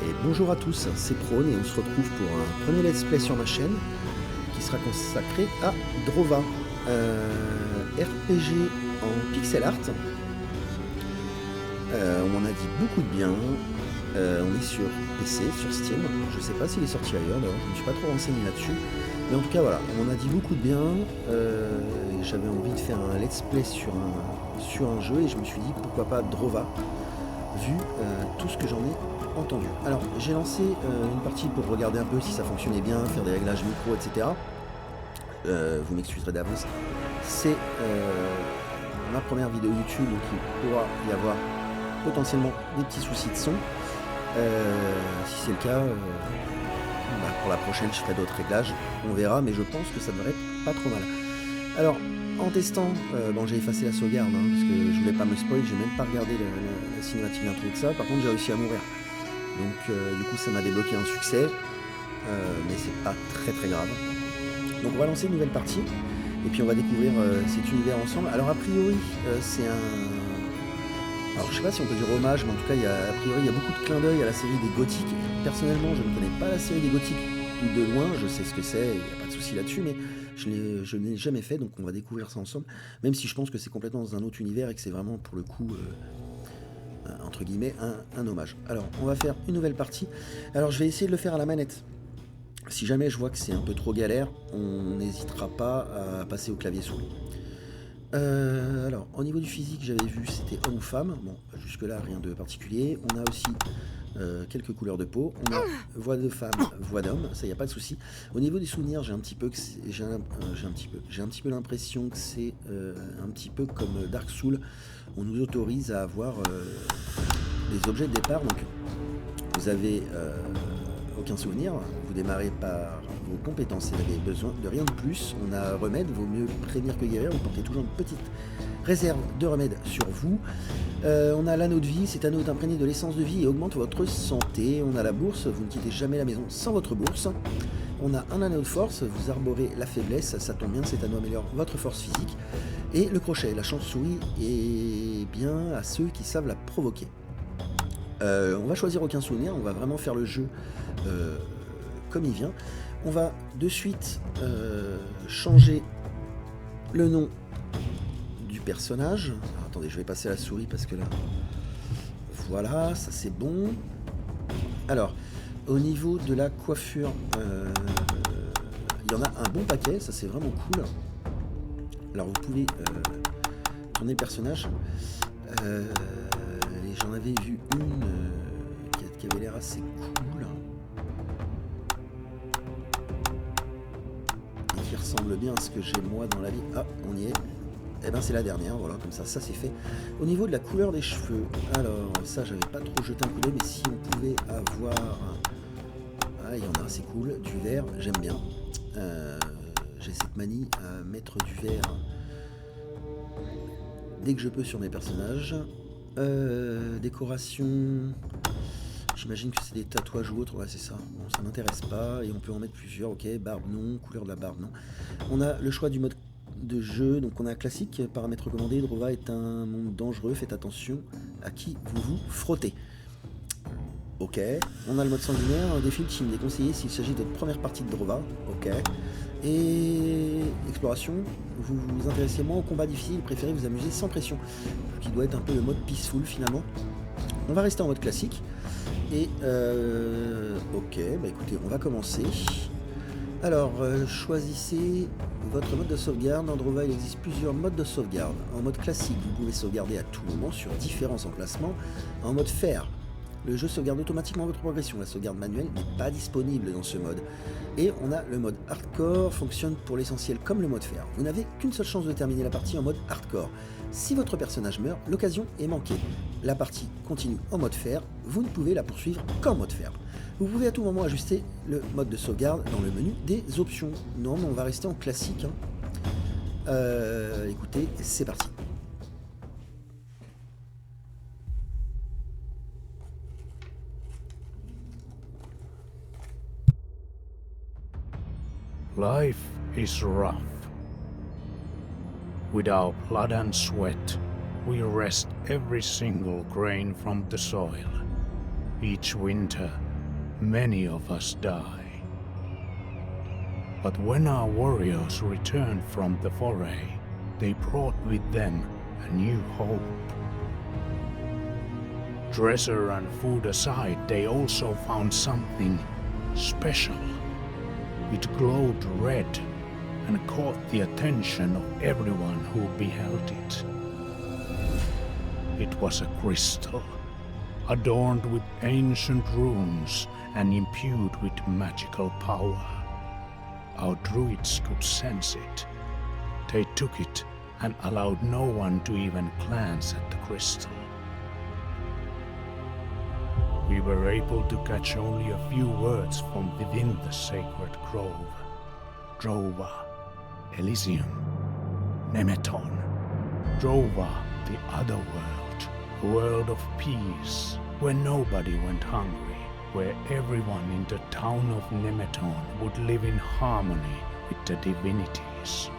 Et bonjour à tous, c'est Prone et on se retrouve pour un premier let's play sur ma chaîne qui sera consacré à Drova, RPG en pixel art. On m'en a dit beaucoup de bien. On est sur PC, sur Steam. Je sais pas s'il est sorti ailleurs, d'ailleurs je ne me suis pas trop renseigné là-dessus. Mais en tout cas voilà, on m'en a dit beaucoup de bien. J'avais envie de faire un let's play sur un jeu et je me suis dit pourquoi pas Drova, vu tout ce que j'en ai entendu. Alors j'ai lancé une partie pour regarder un peu si ça fonctionnait bien, faire des réglages micro, etc. Vous m'excuserez d'avance. C'est ma première vidéo YouTube, donc il pourra y avoir potentiellement des petits soucis de son. Si c'est le cas, pour la prochaine je ferai d'autres réglages, on verra, mais je pense que ça devrait être pas trop mal. Alors en testant, bon j'ai effacé la sauvegarde parce que je voulais pas me spoil, j'ai même pas regardé la cinématique d'intro de ça. Par contre j'ai réussi à mourir, donc du coup ça m'a débloqué un succès, mais c'est pas très grave. Donc on va lancer une nouvelle partie et puis on va découvrir cet univers ensemble. Alors a priori c'est un... Alors je sais pas si on peut dire hommage, mais en tout cas a priori il y a beaucoup de clins d'œil à la série des Gothiques. Personnellement je ne connais pas la série des Gothiques ou de loin, je sais ce que c'est, il n'y a pas de souci là-dessus, mais je ne l'ai jamais fait, donc on va découvrir ça ensemble, même si je pense que c'est complètement dans un autre univers et que c'est vraiment pour le coup entre guillemets un hommage. Alors on va faire une nouvelle partie. Alors je vais essayer de le faire à la manette. Si jamais je vois que c'est un peu trop galère, on n'hésitera pas à passer au clavier souris. Alors, au niveau du physique, j'avais vu c'était homme ou femme. Bon, jusque là, rien de particulier. On a aussi quelques couleurs de peau. On a voix de femme, voix d'homme. Ça, il n'y a pas de souci. Au niveau des souvenirs, j'ai un petit peu l'impression que c'est un petit peu comme Dark Souls. On nous autorise à avoir des objets de départ. Donc, vous avez aucun souvenir. Vous démarrez par vos compétences et vous avez besoin de rien de plus. On a remède, vaut mieux prévenir que guérir. Vous portez toujours une petite réserve de remède sur vous. On a l'anneau de vie. Cet anneau est imprégné de l'essence de vie et augmente votre santé. On a la bourse. Vous ne quittez jamais la maison sans votre bourse. On a un anneau de force. Vous arborez la faiblesse. Ça tombe bien, cet anneau améliore votre force physique. Et le crochet, la chance-souris, est bien à ceux qui savent la provoquer. On va choisir aucun souvenir. On va vraiment faire le jeu comme il vient. On va de suite changer le nom du personnage. Alors, attendez, je vais passer à la souris parce que là... Voilà, ça c'est bon. Alors, au niveau de la coiffure, il y en a un bon paquet, ça c'est vraiment cool. Alors vous pouvez tourner le personnage. Et j'en avais vu une qui avait l'air assez cool. Qui ressemble bien à ce que j'ai moi dans la vie. Ah, on y est. Eh ben c'est la dernière, voilà, comme ça c'est fait. Au niveau de la couleur des cheveux, alors ça j'avais pas trop jeté un coup d'œil, mais si on pouvait avoir... Ah, il y en a, c'est cool, du vert, j'aime bien. J'ai cette manie à mettre du vert dès que je peux sur mes personnages. Décoration... J'imagine que c'est des tatouages ou autres, ouais c'est ça. Bon, ça m'intéresse pas, et on peut en mettre plusieurs, ok, barbe non, couleur de la barbe non. On a le choix du mode de jeu, donc on a classique, paramètres recommandés, Drova est un monde dangereux, faites attention à qui vous vous frottez. Ok, on a le mode sanguinaire, défi ultime, déconseillé s'il s'agit de votre première partie de Drova, ok. Et exploration, vous vous intéressez moins au combat difficile, préférez vous amuser sans pression, qui doit être un peu le mode peaceful finalement. On va rester en mode classique. Et ok, bah écoutez, on va commencer. Alors, choisissez votre mode de sauvegarde. Dans Drova, il existe plusieurs modes de sauvegarde. En mode classique, vous pouvez sauvegarder à tout moment sur différents emplacements. En mode fer, le jeu sauvegarde automatiquement votre progression. La sauvegarde manuelle n'est pas disponible dans ce mode. Et on a le mode hardcore, fonctionne pour l'essentiel comme le mode fer. Vous n'avez qu'une seule chance de terminer la partie en mode hardcore. Si votre personnage meurt, l'occasion est manquée. La partie continue en mode fer, vous ne pouvez la poursuivre qu'en mode fer. Vous pouvez à tout moment ajuster le mode de sauvegarde dans le menu des options. Non, mais on va rester en classique. Écoutez, c'est parti. Life is rough. With our blood and sweat, we wrest every single grain from the soil. Each winter, many of us die. But when our warriors returned from the foray, they brought with them a new hope. Treasure and food aside, they also found something special. It glowed red and caught the attention of everyone who beheld it. It was a crystal, adorned with ancient runes and imbued with magical power. Our druids could sense it. They took it and allowed no one to even glance at the crystal. We were able to catch only a few words from within the sacred grove. Drova, Elysium, Nemeton. Drova, the other world. A world of peace, where nobody went hungry, where everyone in the town of Nemeton would live in harmony with the divinities.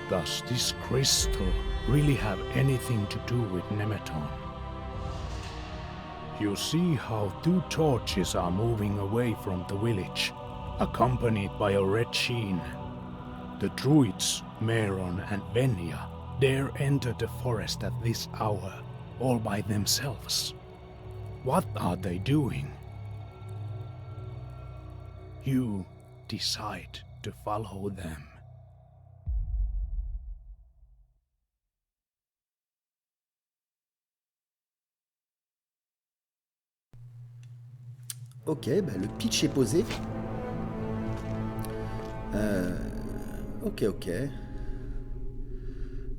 Does this crystal really have anything to do with Nemeton? You see how 2 torches are moving away from the village, accompanied by a red sheen. The druids, Meron and Venya, dare enter the forest at this hour, all by themselves. What are they doing? You decide to follow them. Ok, bah le pitch est posé. Ok.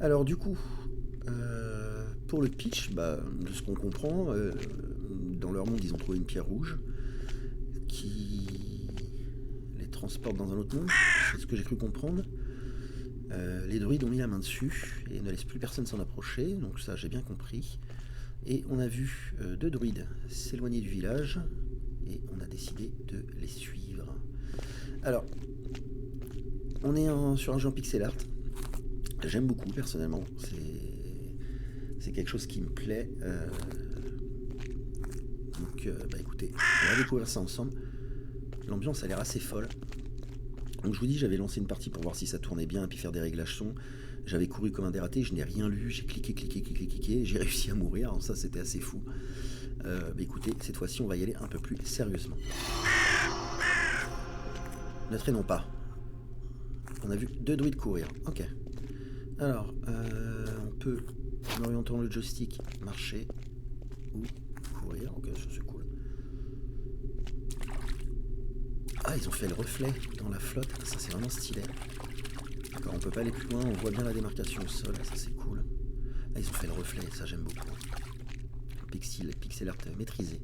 Alors du coup, pour le pitch, de ce qu'on comprend, dans leur monde, ils ont trouvé une pierre rouge qui les transporte dans un autre monde. C'est ce que j'ai cru comprendre. Les druides ont mis la main dessus et ne laissent plus personne s'en approcher, donc ça j'ai bien compris. Et on a vu 2 druides s'éloigner du village et on a décidé de les suivre. Alors, on est sur un jeu en pixel art. J'aime beaucoup personnellement. C'est quelque chose qui me plaît. Donc, écoutez, on va découvrir ça ensemble. L'ambiance a l'air assez folle. Donc je vous dis, j'avais lancé une partie pour voir si ça tournait bien et puis faire des réglages son. J'avais couru comme un dératé, je n'ai rien lu, j'ai cliqué, j'ai réussi à mourir, alors ça c'était assez fou. Écoutez, cette fois-ci on va y aller un peu plus sérieusement. Ne traînons pas. On a vu 2 druides courir, ok. Alors, on peut, en orientant le joystick, marcher ou courir, ok, ça c'est cool. Ah, ils ont fait le reflet dans la flotte, ça c'est vraiment stylé. D'accord, on peut pas aller plus loin, on voit bien la démarcation au sol, ça c'est cool. Là ils ont fait le reflet, ça j'aime beaucoup. Pixel art maîtrisé.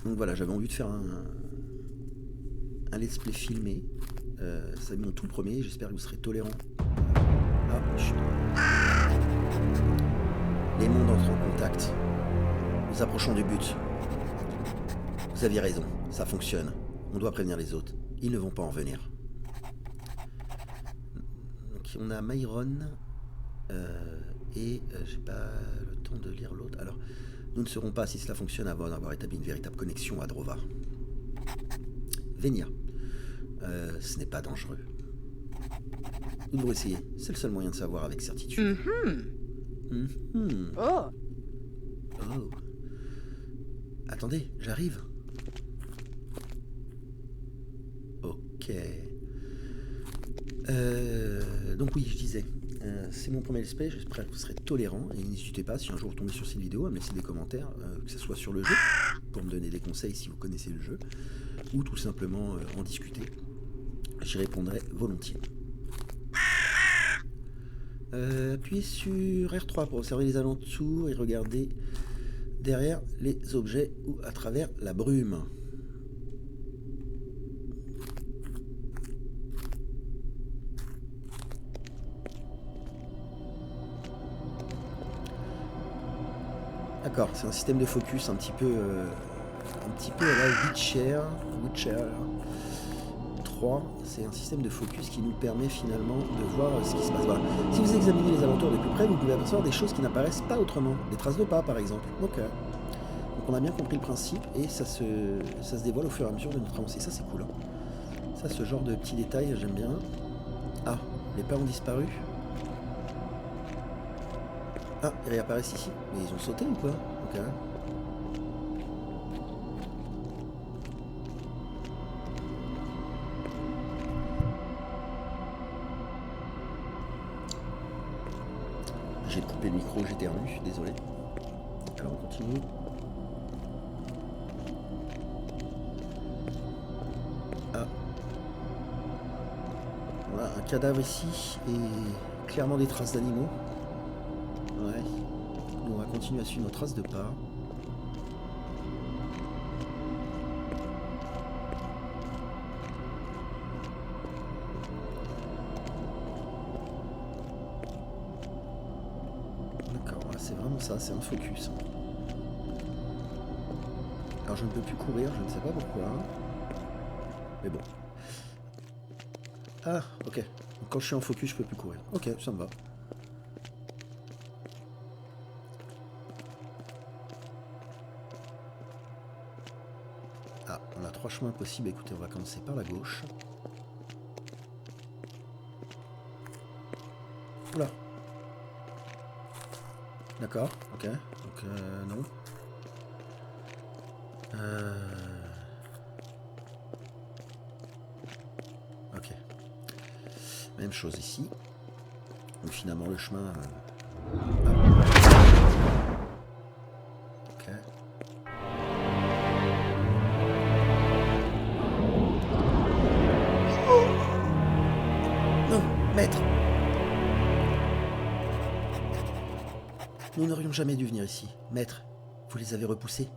Donc voilà, j'avais envie de faire un let's play filmé. C'est mon tout premier, j'espère que vous serez tolérants. Ah, chut. Les mondes entrent en contact. Nous approchons du but. Vous aviez raison, ça fonctionne. On doit prévenir les autres. Ils ne vont pas en venir. Donc on a Myron et j'ai pas le temps de lire l'autre. Alors, nous ne serons pas, si cela fonctionne, avant d'avoir établi une véritable connexion à Drova. Venya. Ce n'est pas dangereux. Nous devons essayer. C'est le seul moyen de savoir avec certitude. Oh. Attendez, j'arrive. Ok. Donc oui, je disais, c'est mon premier let's play, j'espère que vous serez tolérants et n'hésitez pas, si un jour vous tombez sur cette vidéo, à me laisser des commentaires, que ce soit sur le jeu, pour me donner des conseils si vous connaissez le jeu, ou tout simplement en discuter. J'y répondrai volontiers. Appuyez sur R3 pour observer les alentours et regarder derrière les objets ou à travers la brume. D'accord, c'est un système de focus un petit peu à la Witcher. 3, c'est un système de focus qui nous permet finalement de voir ce qui se passe. Voilà. Si vous examinez les alentours de plus près, vous pouvez apercevoir des choses qui n'apparaissent pas autrement. Des traces de pas, par exemple. Donc on a bien compris le principe et ça se dévoile au fur et à mesure de notre avancée. Ça, c'est cool. Hein. Ça, ce genre de petits détails, j'aime bien. Ah, les pas ont disparu. Ah, ils réapparaissent ici. Mais ils ont sauté ou quoi? Ok. J'ai coupé le micro, j'éternue, désolé. Alors on continue. Ah. Voilà, un cadavre ici et clairement des traces d'animaux. Ouais. Nous, on va continuer à suivre nos traces de pas. C'est vraiment ça, c'est un focus. Alors je ne peux plus courir, je ne sais pas pourquoi. Mais bon. Ah, ok. Donc, quand je suis en focus, je peux plus courir. Ok, ça me va. Ah, on a 3 chemins possibles. Écoutez, on va commencer par la gauche. Oula. D'accord, ok, donc non. Ok. Même chose ici. Donc finalement le chemin... Ok. Non, maître! Nous n'aurions jamais dû venir ici. Maître, vous les avez repoussés.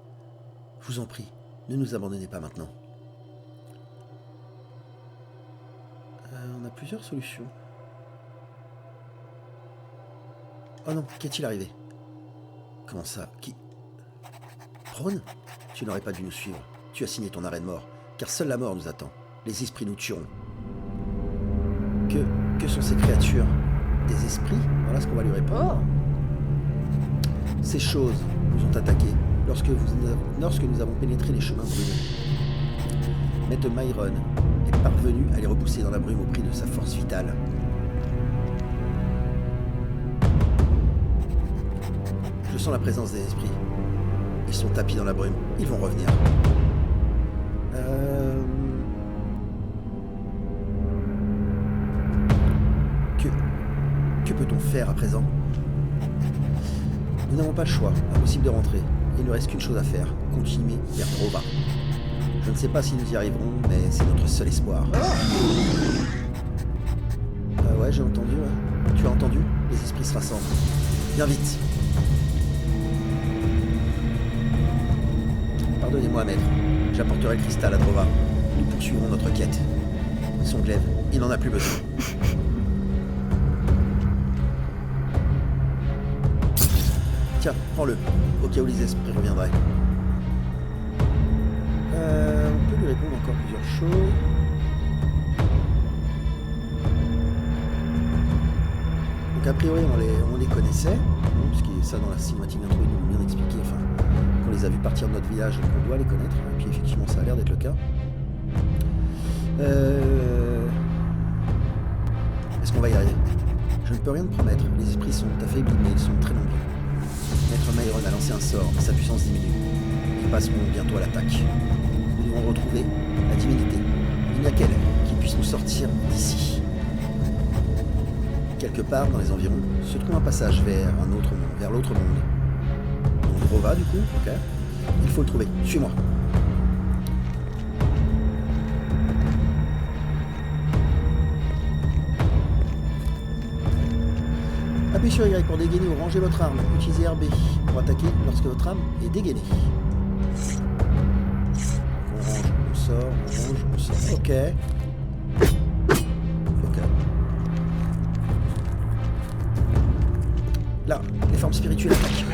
Je vous en prie, ne nous abandonnez pas maintenant. On a plusieurs solutions. Oh non, qu'est-il arrivé? Comment ça? Qui? Prône? Tu n'aurais pas dû nous suivre. Tu as signé ton arrêt de mort, car seule la mort nous attend. Les esprits nous tueront. Que sont ces créatures? Des esprits? Voilà ce qu'on va lui répondre. Ces choses nous ont attaqués lorsque nous avons pénétré les chemins brûlés. Maître Myron est parvenu à les repousser dans la brume au prix de sa force vitale. Je sens la présence des esprits. Ils sont tapis dans la brume. Ils vont revenir. Que peut-on faire à présent? Nous n'avons pas le choix, impossible de rentrer. Il ne reste qu'une chose à faire, continuer vers Drova. Je ne sais pas si nous y arriverons, mais c'est notre seul espoir. Ouais, j'ai entendu, ouais. Tu as entendu? Les esprits se rassemblent. Viens vite. Pardonnez-moi, maître. J'apporterai le cristal à Drova. Nous poursuivrons notre quête. Son glaive, il n'en a plus besoin. Tiens, prends-le, au cas où les esprits reviendraient. On peut lui répondre encore plusieurs choses. Donc a priori on les connaissait, puisque ça dans la cinématique d'intro ils nous ont bien expliqué, enfin, qu'on les a vus partir de notre village et qu'on doit les connaître, et puis effectivement ça a l'air d'être le cas. Est-ce qu'on va y arriver? Je ne peux rien te promettre, les esprits sont affaiblis mais ils sont très nombreux. Maître Myron a lancé un sort et sa puissance diminue. Ils passeront bientôt à l'attaque. Nous devons retrouver la divinité. Il n'y a qu'elle qui puisse nous sortir d'ici. Quelque part dans les environs se trouve un passage vers un autre monde, vers l'autre monde. Donc Drova du coup, ok. Il faut le trouver. Suis-moi. Appuyez sur Y pour dégainer ou ranger votre arme. Utilisez RB pour attaquer lorsque votre arme est dégainée. On range, on sort, on range, on sort. Ok. Ok. Là, les formes spirituelles attaquent.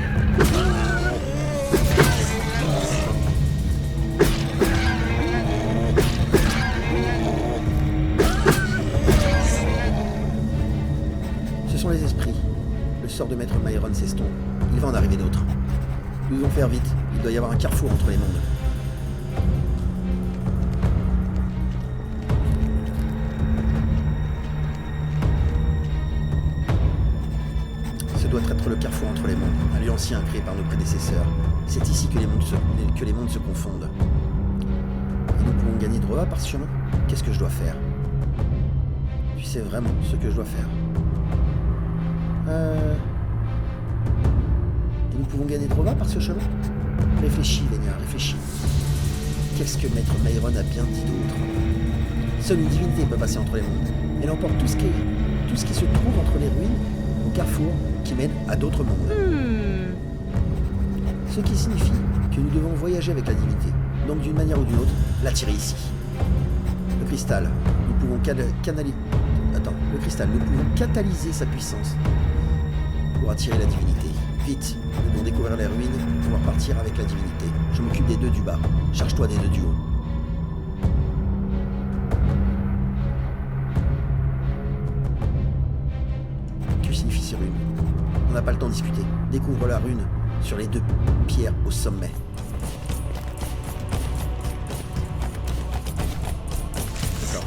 sort de Maître Myron s'estompe, il va en arriver d'autres. Nous devons faire vite, il doit y avoir un carrefour entre les mondes. Ce doit être le carrefour entre les mondes, un lieu ancien créé par nos prédécesseurs. C'est ici que les mondes se confondent. Et nous pouvons gagner Drova par ce chemin. Qu'est-ce que je dois faire? Tu sais vraiment ce que je dois faire. Et nous pouvons gagner Drova par ce chemin? Réfléchis, Vénia, réfléchis. Qu'est-ce que Maître Myron a bien dit d'autre? Seule une divinité peut passer entre les mondes. Elle emporte tout ce qui se trouve entre les ruines au carrefour qui mène à d'autres mondes. Ce qui signifie que nous devons voyager avec la divinité. Donc d'une manière ou d'une autre, l'attirer ici. Le cristal, nous pouvons catalyser sa puissance pour attirer la divinité. Vite, nous devons découvrir les ruines pour pouvoir partir avec la divinité. Je m'occupe des deux du bas. Charge-toi des deux du haut. Que signifient ces runes? On n'a pas le temps de discuter. Découvre la rune sur les deux pierres au sommet. D'accord.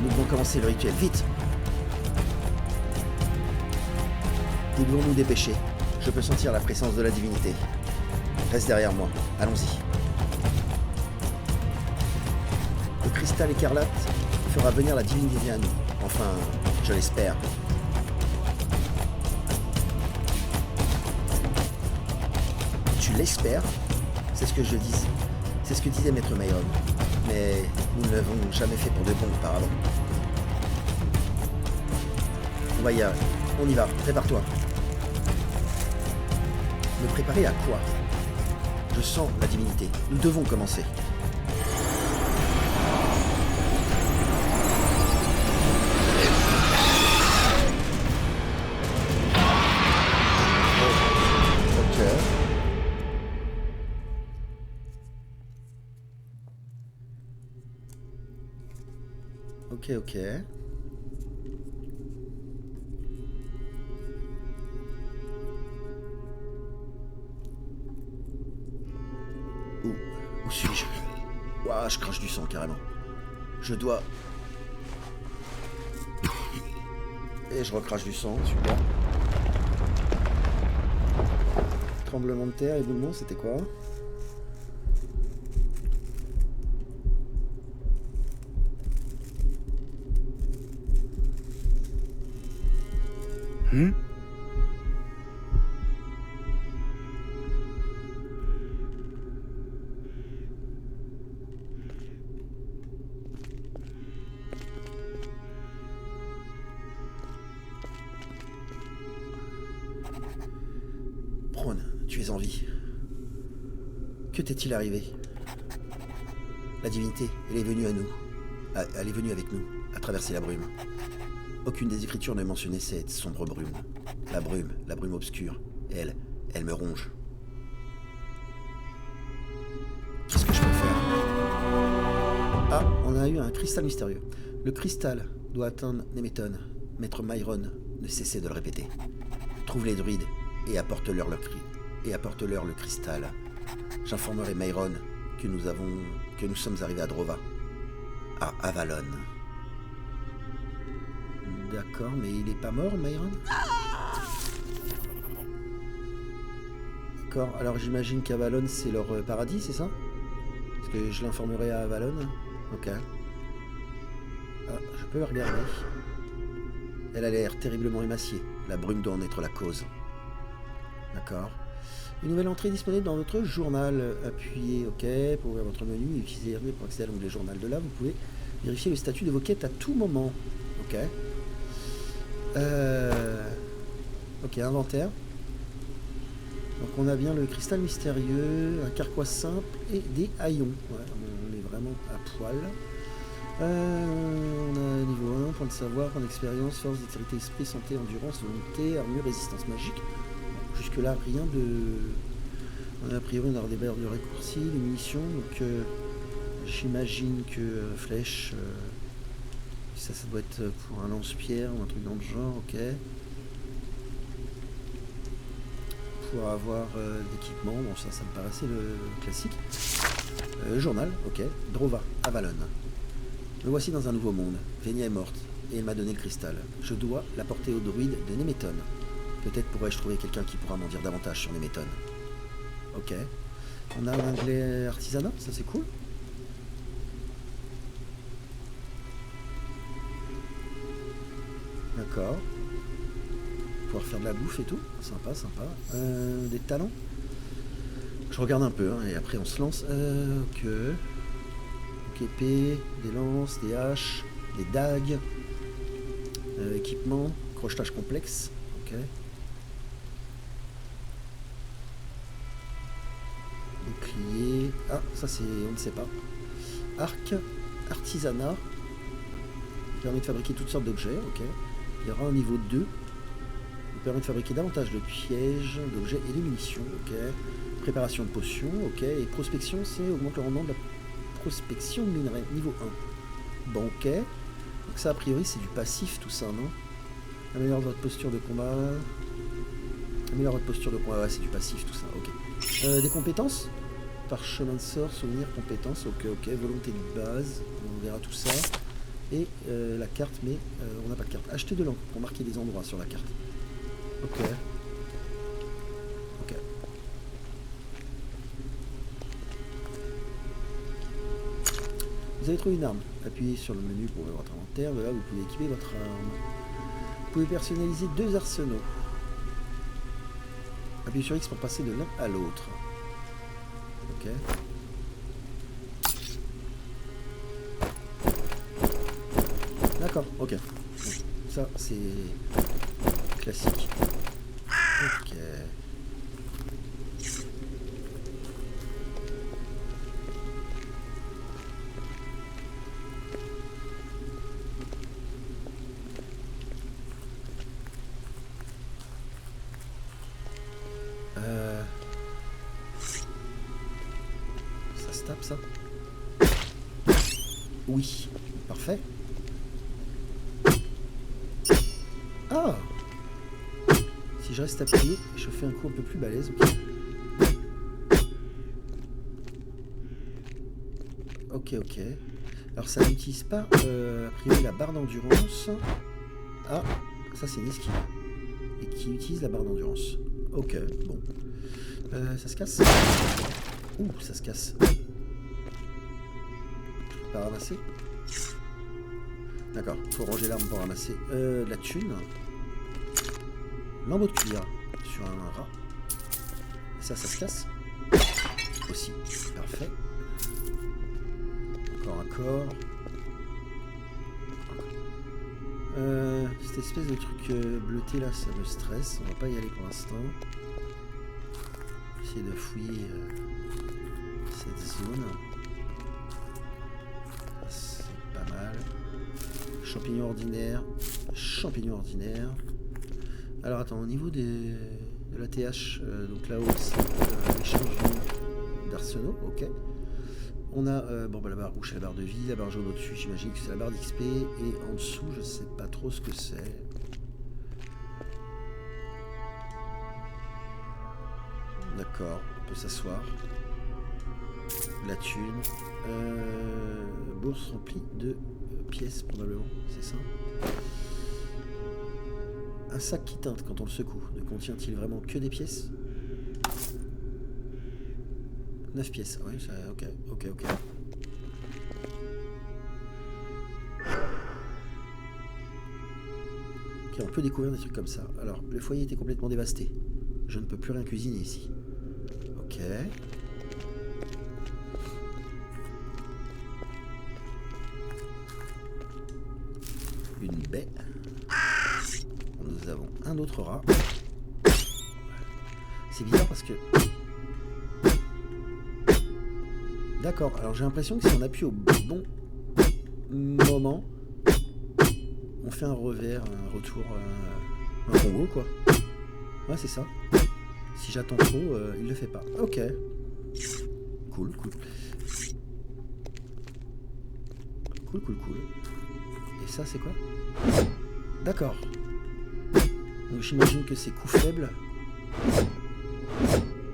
Nous devons commencer le rituel, vite! Nous devons nous dépêcher. Je peux sentir la présence de la divinité. Reste derrière moi, allons-y. Le cristal écarlate fera venir la divinité à nous. Enfin, je l'espère. Tu l'espères? C'est ce que je dis. C'est ce que disait Maître Myron. Mais nous ne l'avons jamais fait pour de bon auparavant. On va y arriver. On y va. Prépare-toi. Me préparer à quoi? Je sens la divinité. Nous devons commencer. Ok. Où suis-je? Ouah, je crache du sang carrément. Je dois... Et je recrache du sang, super. Tremblement de terre, éboulement, c'était quoi? Prône, tu es en vie. Que t'est-il arrivé? La divinité, elle est venue à nous. Elle est venue avec nous, à traverser la brume. Aucune des écritures ne mentionnait cette sombre brume. La brume obscure. Elle me ronge. Qu'est-ce que je peux faire? Ah, on a eu un cristal mystérieux. Le cristal doit atteindre Nemeton. Maître Myron ne cessait de le répéter. Trouve les druides et apporte-leur le cristal. J'informerai Myron que nous sommes arrivés à Drova, à Avalon. D'accord, mais il est pas mort, Myron? D'accord, alors j'imagine qu'Avalon c'est leur paradis, c'est ça? Parce que je l'informerai à Avalon. Ok. Ah, je peux la regarder. Elle a l'air terriblement émaciée. La brume doit en être la cause. D'accord. Une nouvelle entrée disponible dans votre journal. Appuyez OK pour ouvrir votre menu et utilisez RB pour accéder à l'onglet journal. De là, vous pouvez vérifier le statut de vos quêtes à tout moment. OK. Ok, inventaire. Donc on a bien le cristal mystérieux, un carquois simple et des haillons. Ouais, on est vraiment à poil. On a niveau 1, point de savoir, point d'expérience, force, dextérité, esprit, santé, endurance, volonté, armure, résistance magique. Jusque là, rien A priori, on a des barres de raccourci, des munitions, donc j'imagine que flèche, ça doit être pour un lance-pierre ou un truc dans le genre, ok. Pour avoir d'équipement, bon ça me paraissait le classique. Journal, ok. Drova, Avalon. Me voici dans un nouveau monde. Venia est morte, et elle m'a donné le cristal. Je dois l'apporter au druide de Nemeton. Peut-être pourrais-je trouver quelqu'un qui pourra m'en dire davantage sur Nemeton. Ok. On a l'anglais artisanat, ça c'est cool. D'accord. Pouvoir faire de la bouffe et tout. Sympa, sympa. Des talents. Je regarde un peu, hein, et après on se lance. Ok. Donc épée, des lances, des haches, des dagues. Équipement, crochetage complexe. Ok. Bouclier. Ah, ça c'est... on ne sait pas. Arc, artisanat. Permet de fabriquer toutes sortes d'objets, ok. Il y aura un niveau 2. Il permet de fabriquer davantage de pièges, d'objets et de munitions, ok. Préparation de potions, ok. Et prospection, c'est augmente le rendement de la prospection de minerais, niveau 1. Bon, ok. Donc ça, a priori, c'est du passif, tout ça, non? Améliore votre posture de combat. Améliore votre posture de combat, ouais, c'est du passif, tout ça, ok. Des compétences? Parchemin de sort, souvenir, compétences, ok, ok. Volonté de base, on verra tout ça. Et la carte, mais on n'a pas de carte. Acheter de l'encre pour marquer des endroits sur la carte. Ok. Ok. Vous avez trouvé une arme. Appuyez sur le menu pour ouvrir votre inventaire. De là, vous pouvez équiper votre arme. Vous pouvez personnaliser 2 arsenaux. Appuyez sur X pour passer de l'un à l'autre. Ok. D'accord, ok. Bon, ça, c'est classique. Ok. Ça se tape, ça? Oui, parfait. Ah! Si je reste appuyé, je fais un coup un peu plus balèze. Ok, ok. Alors ça n'utilise pas, a priori, la barre d'endurance. Ah, ça c'est une esquive. Et qui utilise la barre d'endurance. Ok, bon. Ça se casse? Ouh, ça se casse. Je peux pas ramasser? D'accord, faut ranger l'arme pour ramasser de la thune. Lambeau de cuir sur un rat. Et ça se casse? Aussi, parfait. Encore un corps. Cette espèce de truc bleuté là, ça me stresse. On va pas y aller pour l'instant. Essayer de fouiller cette zone. C'est pas mal. Champignons ordinaires. Champignons ordinaires. Alors attends, au niveau de la TH, donc là-haut, c'est l'échange d'arsenaux, ok. On a bon, bah, la barre rouge, c'est la barre de vie, la barre jaune au-dessus, j'imagine que c'est la barre d'XP, et en dessous, je sais pas trop ce que c'est. D'accord, on peut s'asseoir. La thune. Bourse remplie de pièces, probablement, c'est ça. Un sac qui teinte quand on le secoue. Ne contient-il vraiment que des pièces? 9 pièces, oui, ça, ok, ok, ok. Ok, on peut découvrir des trucs comme ça. Alors, le foyer était complètement dévasté. Je ne peux plus rien cuisiner ici. Ok. Une baie. Nous avons un autre rat. C'est bizarre parce que... D'accord, alors j'ai l'impression que si on appuie au bon moment, on fait un revers, un retour, un combo quoi. Ouais, c'est ça. Si j'attends trop, il le fait pas. Ok. Cool, cool. Cool, cool, cool. Et ça, c'est quoi? D'accord. Donc j'imagine que c'est coup faible.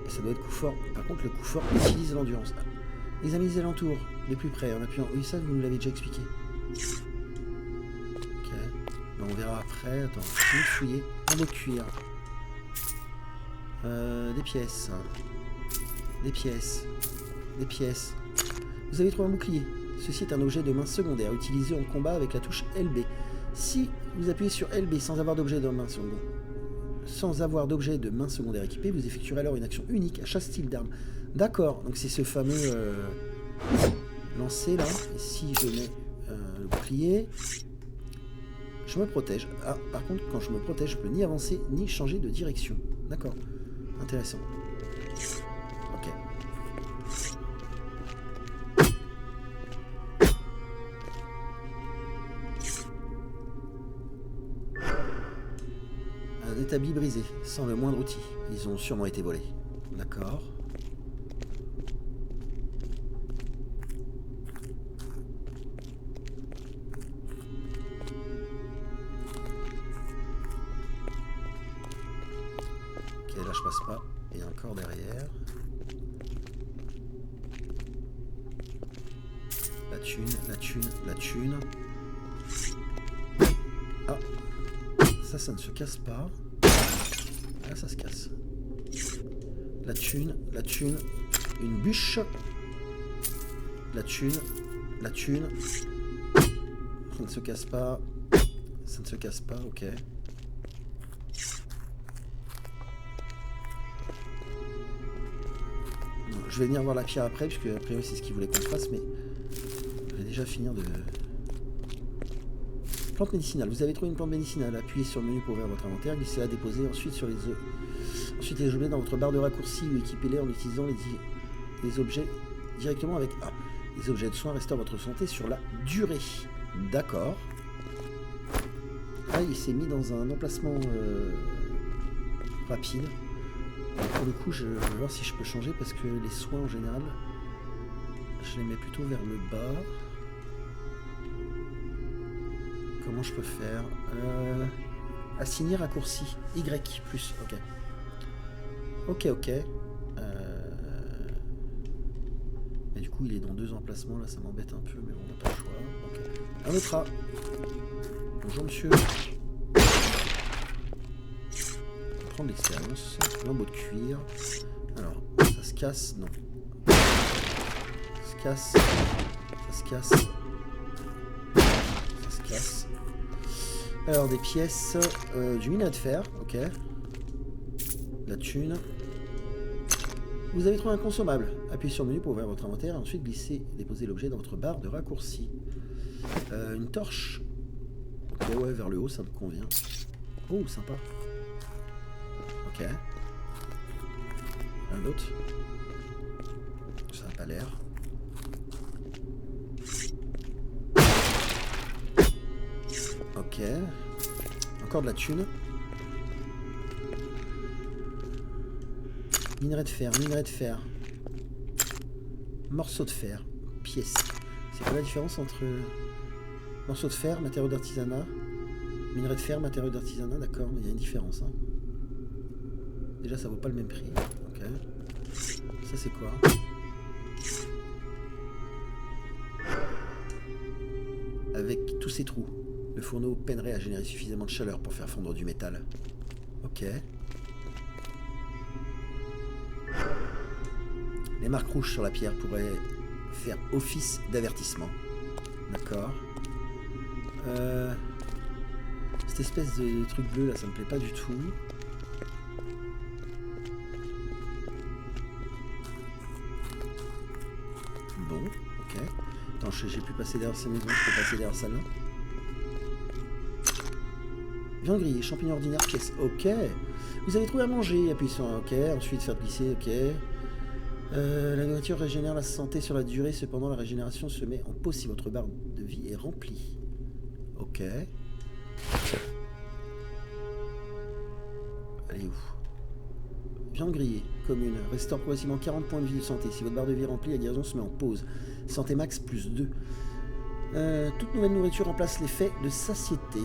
Et ça doit être coup fort. Par contre, le coup fort utilise l'endurance. Ah. Examinez les alentours, les plus près, en appuyant. Oui, ça, vous nous l'avez déjà expliqué. Ok. Ben, on verra après. Attends, je vais fouiller. Un bout de cuir. Des pièces. Des pièces. Des pièces. Vous avez trouvé un bouclier. Ceci est un objet de main secondaire utilisé en combat avec la touche LB. Si vous appuyez sur LB sans avoir d'objet de main secondaire, équipé, vous effectuerez alors une action unique à chaque style d'arme. D'accord, donc c'est ce fameux lancer là. Et si je mets le bouclier, je me protège. Ah, par contre, quand je me protège, je peux ni avancer ni changer de direction. D'accord, intéressant. Ok. Un établi brisé, sans le moindre outil. Ils ont sûrement été volés. D'accord. Ok, là je passe pas. Et encore derrière. La thune, la thune, la thune. Ah. Ça ne se casse pas. Là, ça se casse. La thune, une bûche. La thune. Ça ne se casse pas. Ça ne se casse pas, ok. Non, je vais venir voir la pierre après, puisque a priori c'est ce qu'il voulait qu'on fasse, mais je vais déjà finir de... Plante médicinale. Vous avez trouvé une plante médicinale. Appuyez sur le menu pour ouvrir votre inventaire. Glissez-la, déposez ensuite sur les œufs. Ensuite, les objets dans votre barre de raccourci ou équipez-les en utilisant les objets directement avec A. Les objets de soins restaurent votre santé sur la durée. D'accord. Ah, il s'est mis dans un emplacement rapide. Donc, pour le coup, je vais voir si je peux changer parce que les soins en général, je les mets plutôt vers le bas. Comment je peux faire assigner raccourci. Y plus. Ok. Ok. Mais du coup, il est dans deux emplacements. Là, ça m'embête un peu. Mais bon, on n'a pas le choix. Okay. Un autre A. Bonjour, monsieur. On va prendre l'expérience. Lambeau de cuir. Alors, ça se casse. Non. Ça se casse. Ça se casse. Ça se casse. Alors, des pièces, du minerai de fer, ok. La thune. Vous avez trouvé un consommable. Appuyez sur le menu pour ouvrir votre inventaire et ensuite glissez et déposez l'objet dans votre barre de raccourci. Une torche. Ok, ouais, vers le haut, ça me convient. Oh, sympa. Ok. Un autre. Ça n'a pas l'air. Ok. Encore de la thune. Minerai de fer, morceau de fer, pièce. C'est quoi la différence entre morceau de fer, matériau d'artisanat, minerai de fer, matériau d'artisanat, d'accord, mais il y a une différence. Hein. Déjà, ça vaut pas le même prix. Ok. Ça, c'est quoi? Avec tous ces trous, le fourneau peinerait à générer suffisamment de chaleur pour faire fondre du métal. Ok. Les marques rouges sur la pierre pourraient faire office d'avertissement. D'accord. Cette espèce de truc bleu là, ça me plaît pas du tout. Bon, ok. Attends, j'ai pu passer derrière ces maisons, je peux passer derrière celle-là. Viande grillée, champignons ordinaires, pièce. Ok. Vous avez trouvé à manger, appuyez sur un OK, ensuite faire glisser, ok. La nourriture régénère la santé sur la durée, cependant la régénération se met en pause si votre barre de vie est remplie. Ok. Elle est où? Viande grillée, commune. Restaure progressivement 40 points de vie de santé. Si votre barre de vie est remplie, la guérison se met en pause. Santé max plus 2. Toute nouvelle nourriture remplace l'effet de satiété.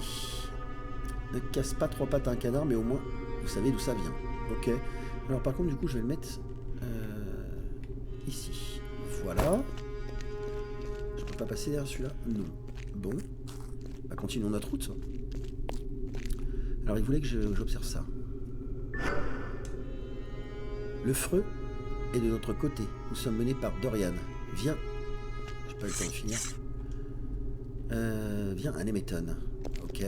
Ne casse pas 3 pattes à un canard, mais au moins, vous savez d'où ça vient. Ok. Alors par contre, du coup, je vais le mettre ici. Voilà. Je peux pas passer derrière celui-là? Non. Bon. Bah, continuons notre route. Alors, il voulait que j'observe ça. Le Freux est de notre côté. Nous sommes menés par Dorian. Viens. J'ai pas eu le temps de finir. Viens à Nemeton. Ok.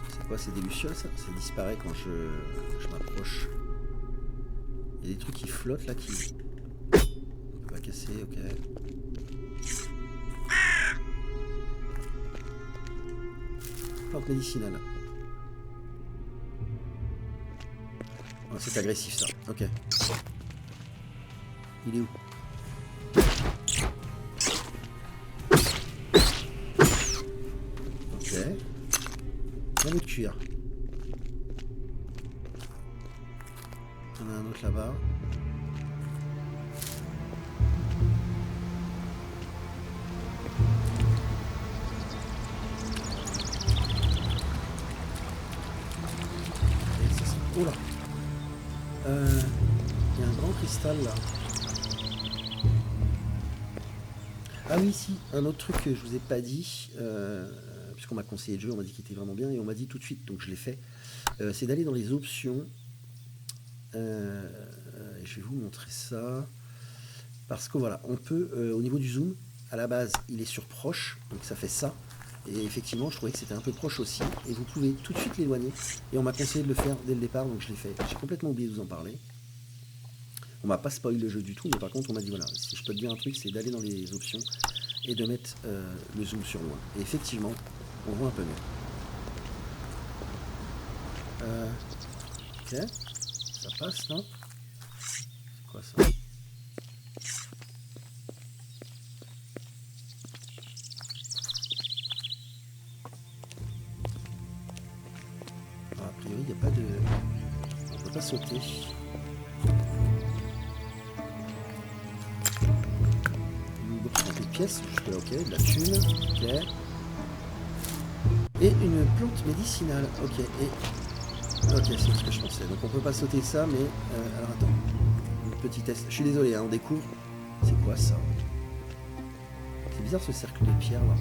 C'est quoi? C'est des lucioles, ça? Ça disparaît quand je m'approche. Il y a des trucs qui flottent là qui... On peut pas casser, ok. Plante médicinale. Oh, c'est agressif ça, ok. Il est où? Ok. Un bout de cuir. On a un autre là-bas. Oh là. Il y a un grand cristal là. Ah oui, si, un autre truc que je vous ai pas dit, puisqu'on m'a conseillé le jeu, on m'a dit qu'il était vraiment bien, et on m'a dit tout de suite, donc je l'ai fait, c'est d'aller dans les options. Je vais vous montrer ça. Parce que voilà, on peut, au niveau du zoom, à la base, il est sur proche, donc ça fait ça. Et effectivement, je trouvais que c'était un peu proche aussi. Et vous pouvez tout de suite l'éloigner. Et on m'a conseillé de le faire dès le départ, donc je l'ai fait. J'ai complètement oublié de vous en parler. On m'a pas spoilé le jeu du tout, mais par contre, on m'a dit, voilà, si je peux te dire un truc, c'est d'aller dans les options et de mettre le zoom sur loin. Et effectivement, on voit un peu mieux. Ok. Ça passe, non? C'est quoi ça? A priori, il n'y a pas de... On peut pas sauter. Une bourse remplie de pièces, jusque là, ok. De la thune, ok. Et une plante médicinale, ok. Et... Ok, c'est ce que je pensais. Donc on peut pas sauter ça, mais... alors attends. Un petit test. Je suis désolé, hein, on découvre. C'est quoi ça? C'est bizarre ce cercle de pierre là.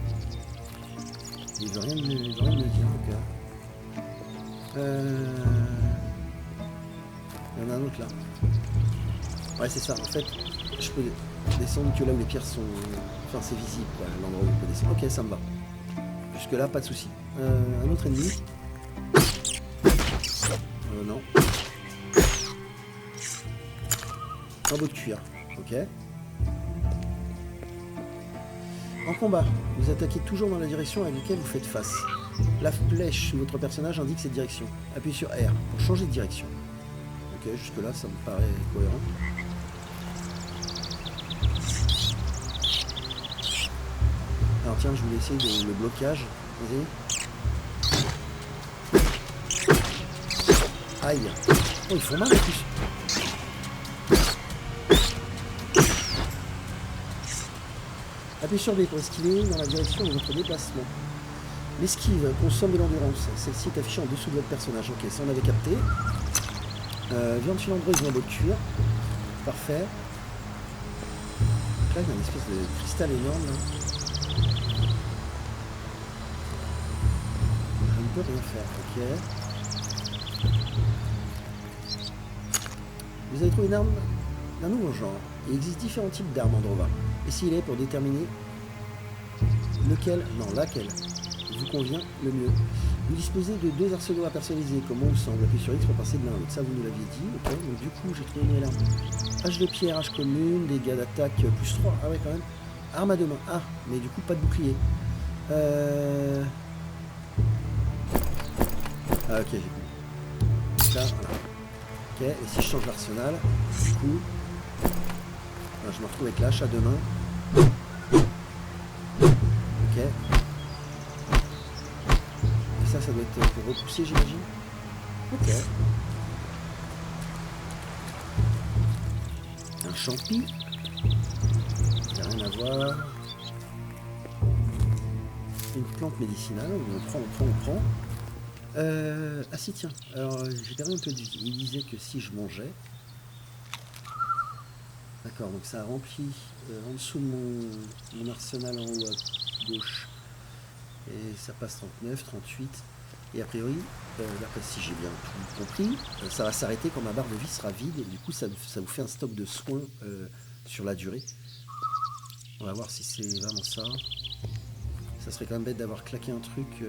Il veut rien me dire en tout cas. Il y en a un autre là. Ouais, c'est ça. En fait, je peux descendre que là où les pierres sont... Enfin, c'est visible, quoi, l'endroit où on peut descendre. Ok, ça me va. Jusque là, pas de souci. Un autre ennemi. Non. Un bout de cuir. Ok. En combat, vous attaquez toujours dans la direction à laquelle vous faites face. La flèche sur votre personnage indique cette direction. Appuyez sur R pour changer de direction. Ok, jusque là ça me paraît cohérent. Alors tiens, je voulais essayer le blocage. Vas-y. Aïe. Oh, ils font mal en plus. Appuyez sur B pour esquiver dans la direction de votre déplacement. L'esquive consomme de l'endurance. Celle-ci est affichée en dessous de votre personnage. Ok, ça on avait capté. Viande filandreuse dans votre cuir. Parfait. Donc là, il y a une espèce de cristal énorme. Là. Je ne peux rien faire. Ok. Vous avez trouvé une arme d'un nouveau genre. Il existe différents types d'armes en Drova. Essayez-les pour déterminer laquelle vous convient le mieux. Vous disposez de 2 arsenaux à personnaliser, comme on le semble. Appuyez sur X pour passer de l'un à l'autre. Ça, vous nous l'aviez dit. Ok, donc du coup, j'ai trouvé une nouvelle arme. Hache de pierre, hache commune, dégâts d'attaque plus 3. Ah ouais, quand même. Arme à deux mains. Ah, mais du coup, pas de bouclier. Ah, ok, j'ai compris. Ça, voilà. Ok, et si je change l'arsenal, du coup, je me retrouve avec la hache à deux mains. Ok. Et ça doit être pour repousser, j'imagine. Ok. Un champi. Il n'y a rien à voir. Une plante médicinale. On prend. Ah si, tiens. Alors, j'ai perdu un peu. Il disait que si je mangeais... D'accord, donc ça a rempli en dessous de mon arsenal en haut à gauche. Et ça passe 39, 38. Et a priori, d'après si j'ai bien tout compris, ça va s'arrêter quand ma barre de vie sera vide. Et du coup, ça vous fait un stock de soins sur la durée. On va voir si c'est vraiment ça. Ça serait quand même bête d'avoir claqué un truc,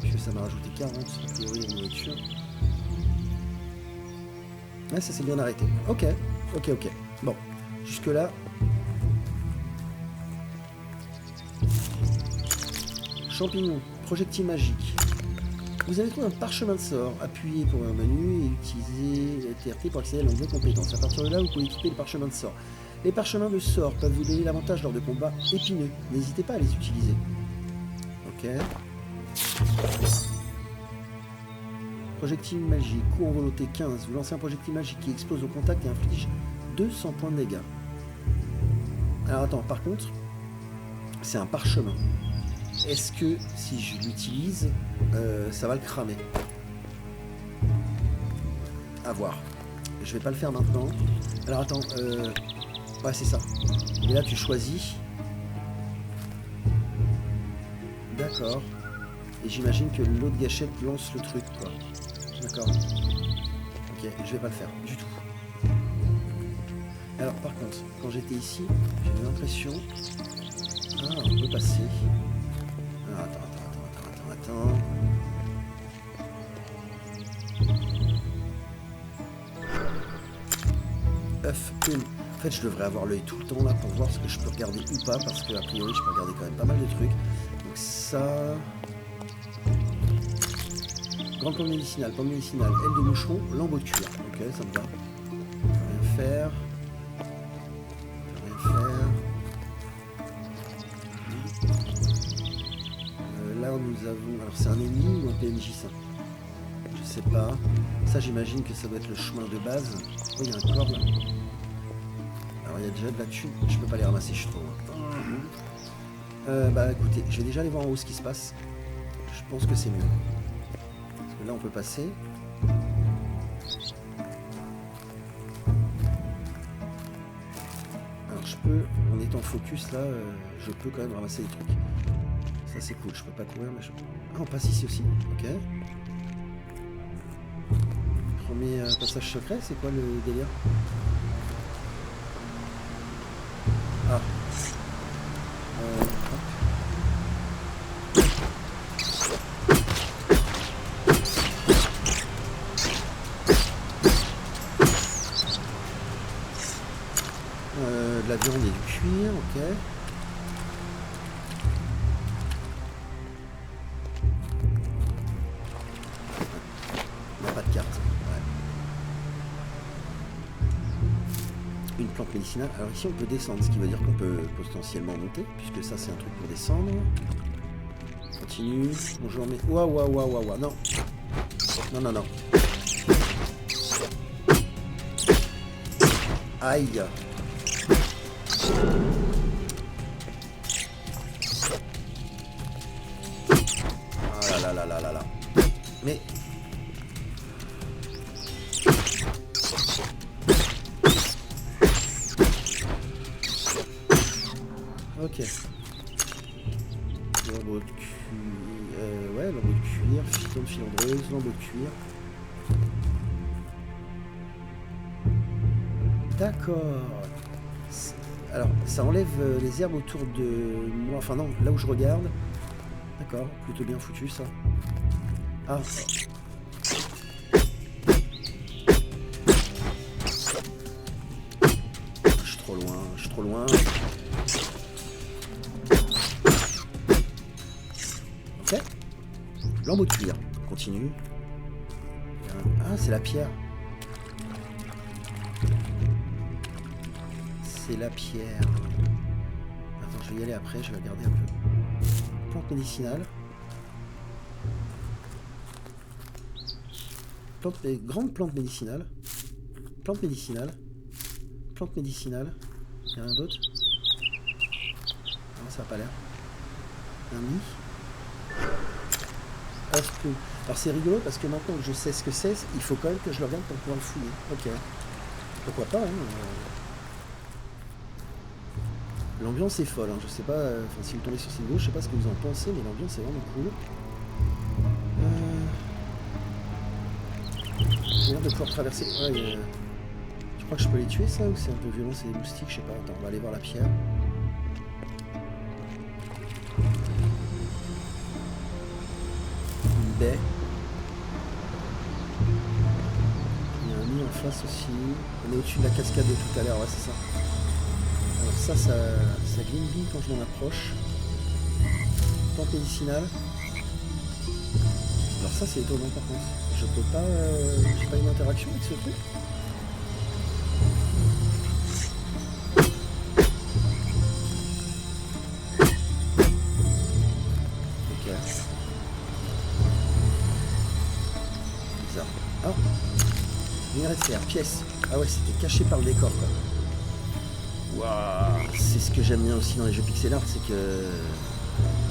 puisque ça m'a rajouté 40 a priori en nourriture. Ouais, ça s'est bien arrêté. Ok. Bon, jusque là. Champignons, projectile magique. Vous allez trouver un parchemin de sort. Appuyez pour un menu et utilisez TRT pour accéder à l'onglet compétences. À partir de là, vous pouvez équiper le parchemin de sort. Les parchemins de sort peuvent vous donner l'avantage lors de combats épineux. N'hésitez pas à les utiliser. Ok. Projectile magique, coup en volonté 15. Vous lancez un projectile magique qui explose au contact et inflige 200 points de dégâts. Alors attends, par contre, c'est un parchemin. Est-ce que si je l'utilise, ça va le cramer? À voir. Je vais pas le faire maintenant. Alors attends, ouais c'est ça. Et là tu choisis. D'accord. Et j'imagine que l'autre gâchette lance le truc, quoi. D'accord. Ok, je vais pas le faire du tout. Alors par contre, quand j'étais ici, j'ai l'impression... Ah, on peut passer. Alors, attends. Œuf, plume. En fait, je devrais avoir l'œil tout le temps là pour voir ce que je peux regarder ou pas, parce que a priori, je peux regarder quand même pas mal de trucs. Donc ça... Grande pomme médicinale, aile de moucheron, lambeau de cuir. Ok, ça me va. Rien faire. Là, nous avons... Alors, c'est un ennemi ou un PNJ, ça? Je sais pas. Ça, j'imagine que ça doit être le chemin de base. Oh, il y a un corps, là. Alors, il y a déjà de la thune. Je peux pas les ramasser, je trouve. Bah, écoutez, je vais déjà aller voir en haut ce qui se passe. Je pense que c'est mieux. Parce que là, on peut passer. Alors, je peux... En étant focus, là, je peux quand même ramasser des trucs. Ça c'est cool, je peux pas courir mais je... Ah on passe ici aussi, ok. Premier passage secret, c'est quoi le délire? Ah. De la viande et du cuir, ok. Une plante médicinale. Alors ici on peut descendre, ce qui veut dire qu'on peut potentiellement monter, puisque ça c'est un truc pour descendre. Continue. Bonjour mais... Waouh. Non. Non. Aïe. Ah là. Mais... Ok. Lambeau de cuir. Ouais, lambeau de cuir, fiton de filandreuse, lambeau de cuir. D'accord. Alors, ça enlève les herbes autour de moi. Enfin non, là où je regarde. D'accord, plutôt bien foutu ça. Ah. Je suis trop loin. Ok. Lambeau de cuir. Continue. Ah, c'est la pierre. C'est la pierre. Attends, je vais y aller après, je vais regarder un peu. Plante médicinale. Grande plante médicinale. Plante médicinale. Plante médicinale. Il y a rien d'autre? Non, ça n'a pas l'air. Un nid. Œuf plume. Alors c'est rigolo parce que maintenant que je sais ce que c'est, il faut quand même que je le regarde pour pouvoir le fouiller. Ok. Pourquoi pas, hein. L'ambiance est folle, hein. Je sais pas, si vous tombez sur cette vidéo, je sais pas ce que vous en pensez, mais l'ambiance est vraiment cool. J'ai l'air de pouvoir traverser. Ouais, je crois que je peux les tuer, ça, ou c'est un peu violent, c'est des moustiques, je sais pas. Attends, on va aller voir la pierre. Une baie. Il y a un nid en face aussi. On est au-dessus de la cascade de tout à l'heure, ouais, c'est ça. Alors ça gling quand je m'en approche. Plante médicinale. Alors ça c'est étonnant par contre. Je peux pas... j'ai pas une interaction avec ce truc. Ok. Bizarre. Ah, minerai de fer, pièce. Ah ouais, c'était caché par le décor quoi. Waouh, c'est ce que j'aime bien aussi dans les jeux pixel art, c'est que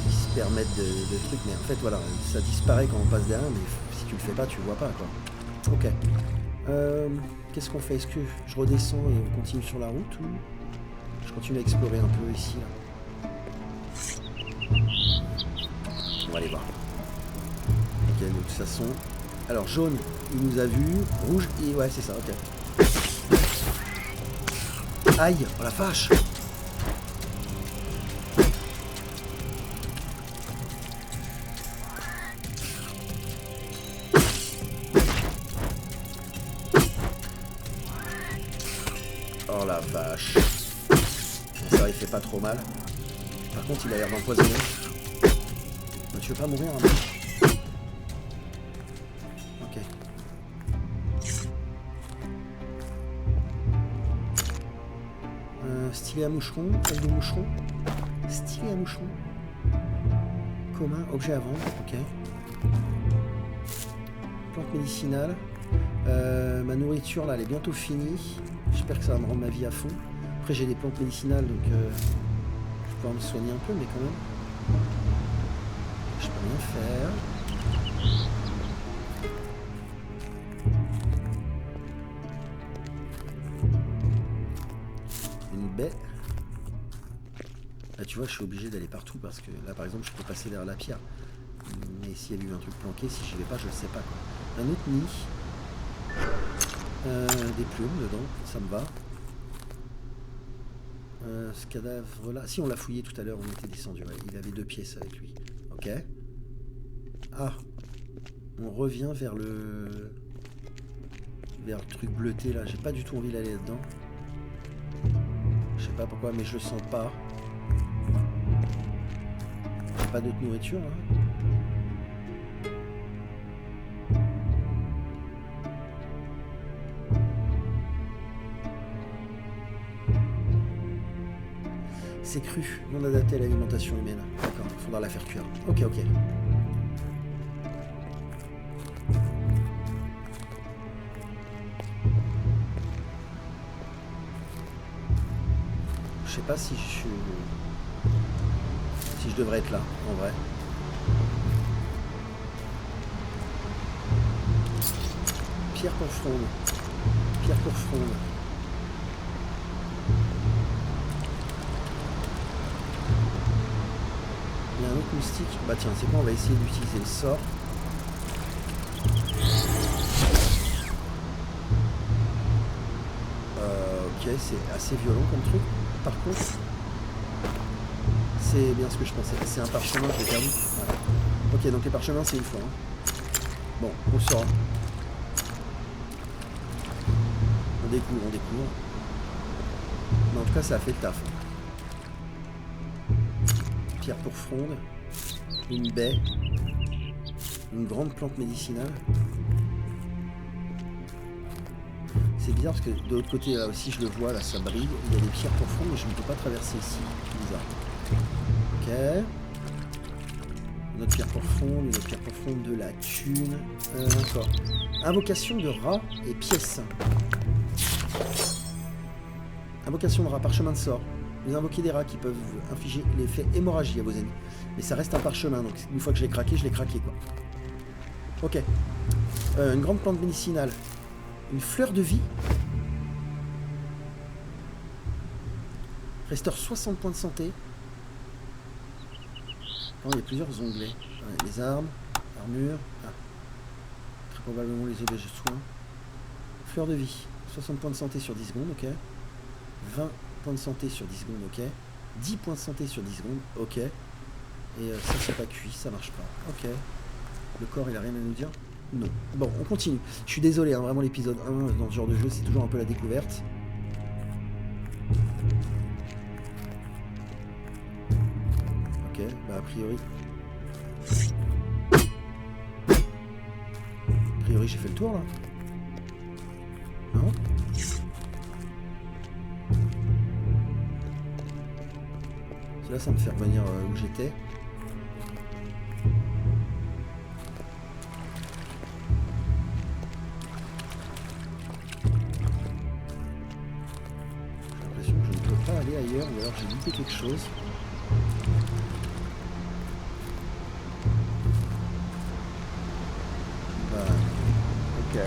ils se permettent de trucs, mais en fait voilà, ça disparaît quand on passe derrière, mais si tu le fais pas, tu le vois pas quoi. Ok. Qu'est-ce qu'on fait? Est-ce que je redescends et on continue sur la route ou je continue à explorer un peu ici là? On va aller voir. Ok, de toute façon. Alors jaune, il nous a vu. Rouge, et ouais c'est ça, ok. Aïe, oh la vache! Oh la vache! Ça va, il fait pas trop mal. Par contre, il a l'air d'empoisonner. Tu veux pas mourir hein? Ok. Stylet à moucheron, taille de moucheron. Stylet à moucheron. Commun, objet à vendre, ok. Plante médicinale. Ma nourriture là, elle est bientôt finie. J'espère que ça va me rendre ma vie à fond. Après j'ai des plantes médicinales donc je vais pouvoir me soigner un peu, mais quand même. Je peux rien faire. Une baie. Là tu vois je suis obligé d'aller partout parce que là par exemple je peux passer derrière la pierre. Mais s'il y a eu un truc planqué, si j'y vais pas, je le sais pas quoi. Un autre nid. Des plumes dedans, ça me va. Ce cadavre là, si on l'a fouillé tout à l'heure, on était descendu, ouais. Il avait 2 pièces avec lui. Ok. Ah, on revient vers le truc bleuté là. J'ai pas du tout envie d'aller là-dedans. Je sais pas pourquoi, mais je le sens pas. Pas d'autre nourriture hein. C'est cru, non adapté à l'alimentation humaine. D'accord, il faudra la faire cuire. Ok, ok. Je sais pas si je devrais être là, en vrai. Pierre pour fronde. Pierre pour fronde. Il y a un autre moustique. Bah tiens, c'est quoi? On va essayer d'utiliser le sort. Ok, c'est assez violent comme truc. Par contre, c'est bien ce que je pensais. C'est un parchemin, je l'ai perdu. Voilà. Ok, donc les parchemins, c'est une fois. Hein. Bon, on le sort. On découvre, on découvre. Mais en tout cas, ça a fait le taf. Pierre pour fronde. Une baie. Une grande plante médicinale. C'est bizarre parce que de l'autre côté, là aussi, je le vois, là, ça brille. Il y a des pierres pour fronde, mais je ne peux pas traverser ici. Bizarre. Ok. Une autre pierre profonde, une autre pierre profonde, de la thune. Encore. Invocation de rat et pièces. Invocation de rat, parchemin de sort. Vous invoquez des rats qui peuvent infliger l'effet hémorragie à vos ennemis. Mais ça reste un parchemin, donc une fois que je l'ai craqué quoi. Ok. Une grande plante médicinale. Une fleur de vie. Restaure 60 points de santé. Oh, il y a plusieurs onglets. Ouais, les armes, armure. Ah. Très probablement les objets de soins. Fleur de vie. 60 points de santé sur 10 secondes, ok. 20 points de santé sur 10 secondes, ok. 10 points de santé sur 10 secondes, ok. Et ça c'est pas cuit, ça marche pas. Ok. Le corps il a rien à nous dire? Non. Bon, on continue. Je suis désolé, hein, vraiment l'épisode 1 dans ce genre de jeu c'est toujours un peu la découverte. Ok, bah a priori j'ai fait le tour là. Non? Là ça me fait revenir où j'étais. J'ai l'impression que je ne peux pas aller ailleurs ou alors j'ai loupé quelque chose. Bah, ok.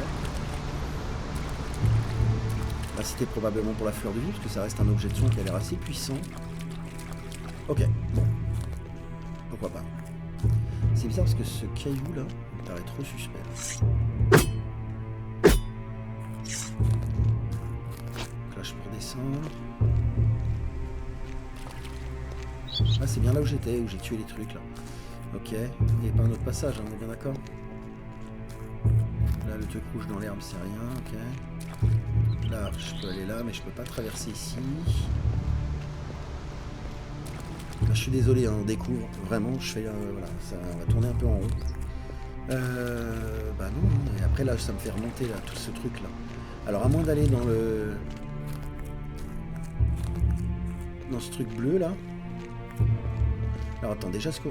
Bah, c'était probablement pour la fleur de vie parce que ça reste un objet de soin qui a l'air assez puissant. Ok, bon. Pourquoi pas. C'est bizarre parce que ce caillou là me paraît trop suspect. Donc là je peux redescendre. Ah c'est bien là où j'étais, où j'ai tué les trucs là. Ok, il n'y a pas un autre passage, hein, on est bien d'accord. Là le truc rouge dans l'herbe c'est rien, ok. Là je peux aller là mais je peux pas traverser ici. Là, je suis désolé, hein, on découvre, vraiment, je fais, voilà, ça va tourner un peu en rond. Bah non, et après là, ça me fait remonter là, tout ce truc là. Alors à moins d'aller dans le... dans ce truc bleu là. Alors attends, déjà ce que...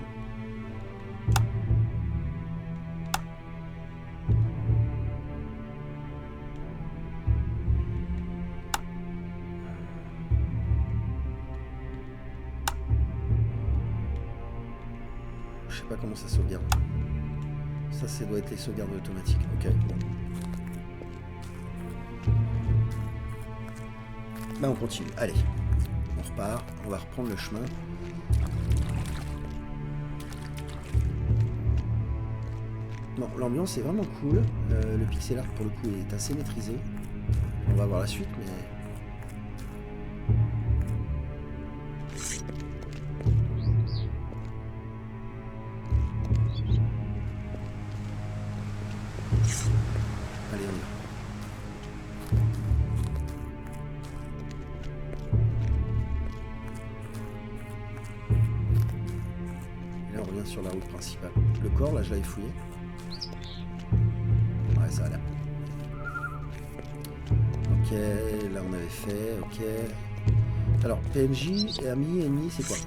Je sais pas comment ça sauvegarde. Ça doit être les sauvegardes automatiques. Ok, bon. Bah on continue. Allez, on repart. On va reprendre le chemin. Bon, l'ambiance est vraiment cool. Le pixel art pour le coup est assez maîtrisé. On va voir la suite, mais... Allez, on y va. Et là, on revient sur la route principale. Le corps, là, je l'avais fouillé. Ouais, ça a l'air. Ok, là, on avait fait. Ok. Alors, PNJ et ami, ennemi, c'est quoi?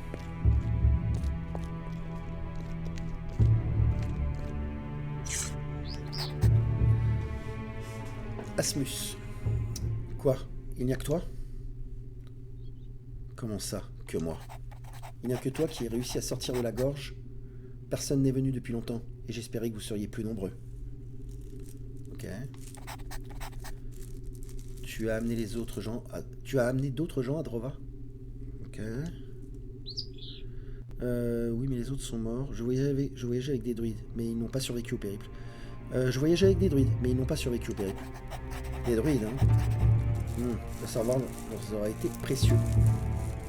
Asmus. Quoi? Il n'y a que toi? Comment ça, que moi? Il n'y a que toi qui ai réussi à sortir de la gorge. Personne n'est venu depuis longtemps, et j'espérais que vous seriez plus nombreux. Ok. Tu as amené les autres gens à... Tu as amené d'autres gens à Drova? Ok. Oui, mais les autres sont morts. Je voyageais avec des druides, mais ils n'ont pas survécu au périple. Je voyageais avec des druides, mais ils n'ont pas survécu au périple. Des druides, hein. Le savoir leur aura été précieux.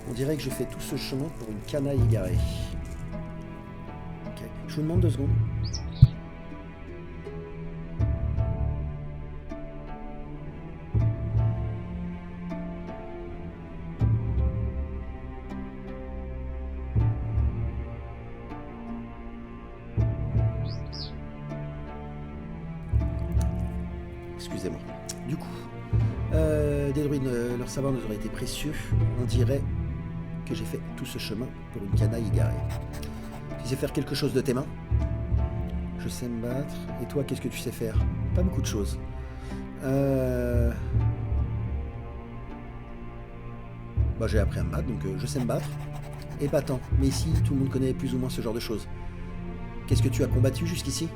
On dirait que je fais tout ce chemin pour une canaille égarée. Ok, je vous demande 2 secondes. Excusez-moi. Du coup, des druides, leur savoir nous aurait été précieux. On dirait que j'ai fait tout ce chemin pour une canaille égarée. Tu sais faire quelque chose de tes mains? Je sais me battre. Et toi, qu'est-ce que tu sais faire? Pas beaucoup de choses. Bah, j'ai appris à me battre, donc je sais me battre. Épatant. Mais ici, tout le monde connaît plus ou moins ce genre de choses. Qu'est-ce que tu as combattu jusqu'ici?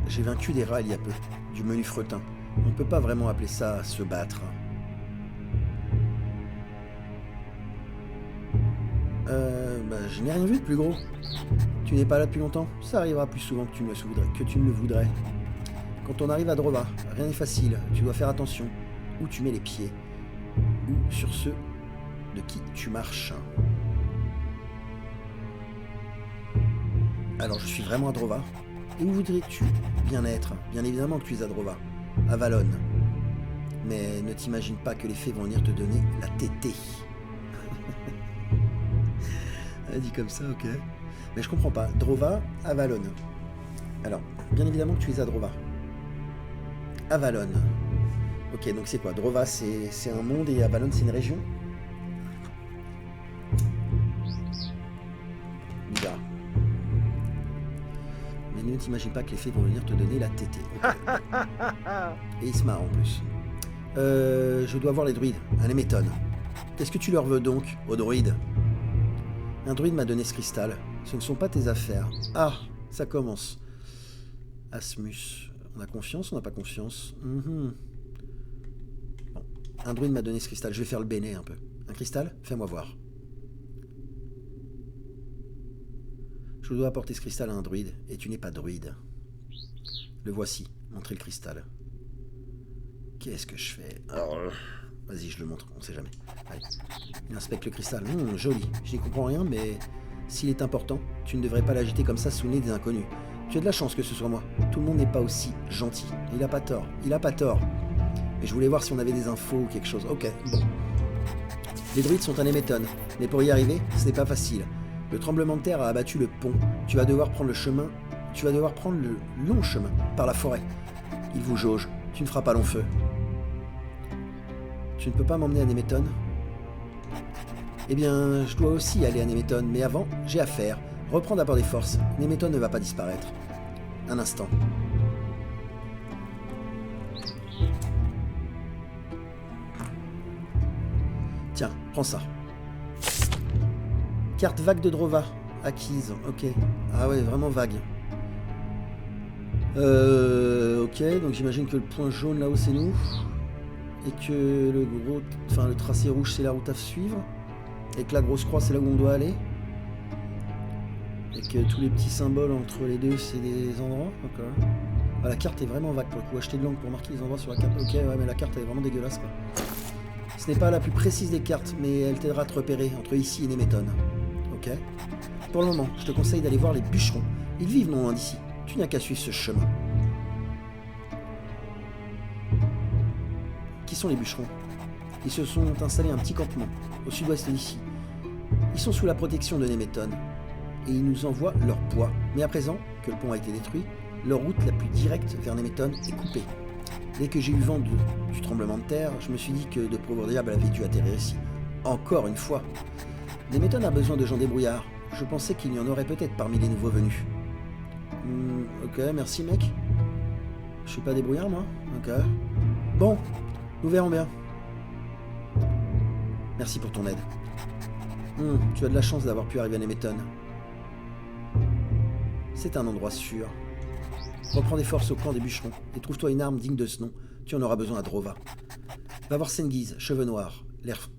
J'ai vaincu des rats il y a peu, du menu fretin. On ne peut pas vraiment appeler ça se battre. Je n'ai rien vu de plus gros. Tu n'es pas là depuis longtemps? Ça arrivera plus souvent que tu ne le voudrais. Quand on arrive à Drova, rien n'est facile. Tu dois faire attention où tu mets les pieds, ou sur ceux de qui tu marches. Alors je suis vraiment à Drova. Et où voudrais-tu bien être? Bien évidemment que tu es à Drova, à Valonne. Mais ne t'imagine pas que les fées vont venir te donner la tétée. Elle dit comme ça, ok. Mais je comprends pas. Drova, à Valonne. Alors, bien évidemment que tu es à Drova. À Valonne. Ok, donc c'est quoi? Drova, c'est un monde et à Valonne, c'est une région? Bizarre. Mais ne t'imagine pas que les fées vont venir te donner la tétée. Okay. Et ils se marrent en plus. Je dois voir les druides. Elle m'étonne. Qu'est-ce que tu leur veux donc, aux druides? Un druide m'a donné ce cristal. Ce ne sont pas tes affaires. Ah, ça commence. Asmus. On a confiance, on n'a pas confiance. Bon. Un druide m'a donné ce cristal. Je vais faire le béné un peu. Un cristal? Fais-moi voir. Je dois apporter ce cristal à un druide, et tu n'es pas druide. Le voici. Montrez le cristal. Qu'est-ce que je fais? Vas-y, je le montre, on sait jamais. Allez. Il inspecte le cristal. Joli. Je n'y comprends rien, mais s'il est important, tu ne devrais pas l'agiter comme ça sous le nez des inconnus. Tu as de la chance que ce soit moi. Tout le monde n'est pas aussi gentil. Il a pas tort. Il a pas tort. Mais je voulais voir si on avait des infos ou quelque chose. Ok, bon. Les druides sont un émétone, mais pour y arriver, ce n'est pas facile. Le tremblement de terre a abattu le pont. Tu vas devoir prendre le long chemin par la forêt. Il vous jauge. Tu ne feras pas long feu. Tu ne peux pas m'emmener à Néméton? Eh bien, je dois aussi aller à Néméton, mais avant, j'ai affaire. Reprends d'abord des forces. Néméton ne va pas disparaître. Un instant. Tiens, prends ça. Carte vague de Drova. Acquise, ok. Ah ouais, vraiment vague. Ok, donc j'imagine que le point jaune là-haut c'est nous. Et que le tracé rouge c'est la route à suivre. Et que la grosse croix c'est là où on doit aller. Et que tous les petits symboles entre les deux c'est des endroits. Okay. Ah, la carte est vraiment vague pour le coup. Acheter de l'angle pour marquer les endroits sur la carte. Ok, ouais, mais la carte elle est vraiment dégueulasse quoi. Ce n'est pas la plus précise des cartes, mais elle t'aidera à te repérer entre ici et Néméton. Ok. Pour le moment, je te conseille d'aller voir les bûcherons. Ils vivent non loin d'ici. Tu n'as qu'à suivre ce chemin. Qui sont les bûcherons? Ils se sont installés un petit campement, au sud-ouest d'ici. Ils sont sous la protection de Néméton, et ils nous envoient leur poids. Mais à présent, que le pont a été détruit, leur route la plus directe vers Néméton est coupée. Dès que j'ai eu vent du tremblement de terre, je me suis dit que de pauvres diables avaient dû atterrir ici. Encore une fois. Néméton a besoin de gens débrouillards. Je pensais qu'il y en aurait peut-être parmi les nouveaux venus. Ok, merci mec. Je suis pas débrouillard moi? Ok. Bon, nous verrons bien. Merci pour ton aide. Tu as de la chance d'avoir pu arriver à Néméton. C'est un endroit sûr. Reprends des forces au camp des bûcherons et trouve-toi une arme digne de ce nom. Tu en auras besoin à Drova. Va voir Sengiz, cheveux noirs, l'air...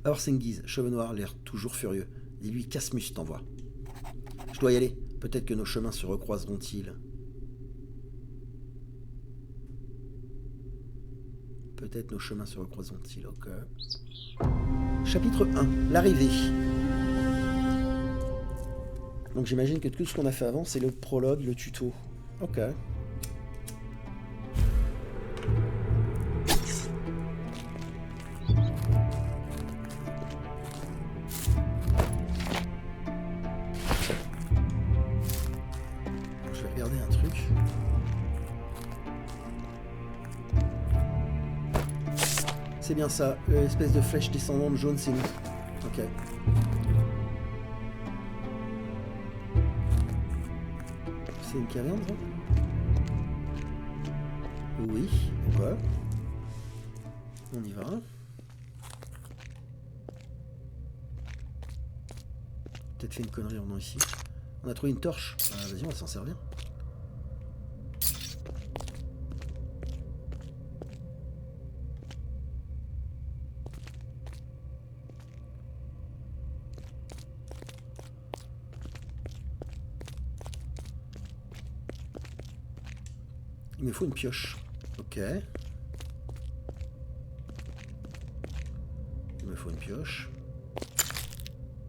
Va voir Sengiz, cheveux noirs, l'air toujours furieux. Dis-lui qu'Asmus t'envoie. Je dois y aller. Peut-être que nos chemins se recroiseront-ils. Peut-être nos chemins se recroiseront-ils, ok. Chapitre 1, l'arrivée. Donc j'imagine que tout ce qu'on a fait avant, c'est le prologue, le tuto. Ok. Je vais regarder un truc. C'est bien ça, l'espèce de flèche descendante jaune, c'est nous. Ok. C'est une caverne, ça? Oui, pourquoi? On y va. Peut-être fait une connerie en venant ici. On a trouvé une torche. Ah, vas-y, on va s'en servir. Il me faut une pioche. Ok. Il me faut une pioche.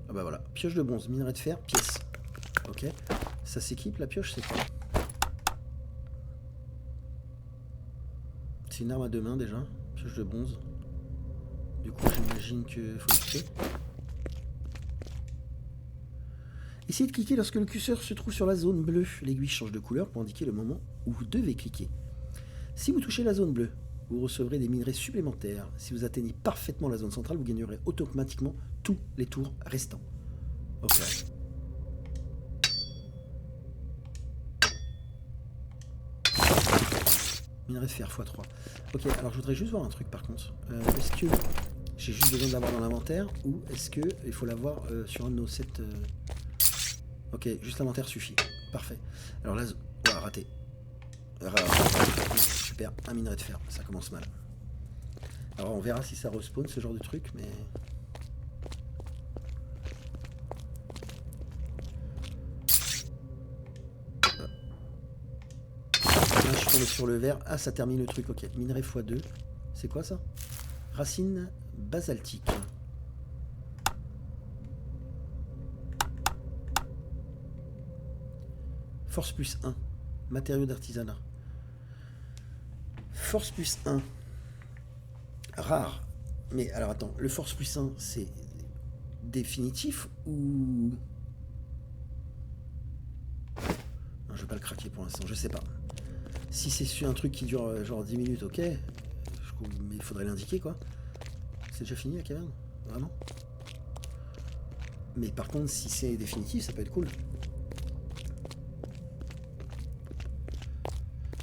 Ah bah voilà. Pioche de bronze, minerai de fer, pièce. Ok. Ça s'équipe la pioche, c'est quoi? C'est une arme à deux mains déjà. Pioche de bronze. Du coup j'imagine qu'il faut l'équiper. Essayez de cliquer lorsque le curseur se trouve sur la zone bleue. L'aiguille change de couleur pour indiquer le moment où vous devez cliquer. Si vous touchez la zone bleue, vous recevrez des minerais supplémentaires. Si vous atteignez parfaitement la zone centrale, vous gagnerez automatiquement tous les tours restants. Ok. Minerai de fer x3. Ok, alors je voudrais juste voir un truc par contre. Est-ce que j'ai juste besoin de l'avoir dans l'inventaire ou est-ce qu'il faut l'avoir sur un de nos sets Ok, juste l'inventaire suffit. Parfait. Alors là, oh, raté. Super, un minerai de fer, ça commence mal. Alors on verra si ça respawn ce genre de truc, mais... Là, je suis tombé sur le vert. Ah, ça termine le truc, ok. Minerai x2. C'est quoi ça? Racine basaltique. Force plus 1. Matériaux d'artisanat. Force plus 1. Rare. Mais alors attends, le force plus 1, c'est définitif ou... Non, je vais pas le craquer pour l'instant, je sais pas. Si c'est sur un truc qui dure genre 10 minutes, ok. Mais il faudrait l'indiquer quoi. C'est déjà fini la caverne? Vraiment? Mais par contre, si c'est définitif, ça peut être cool.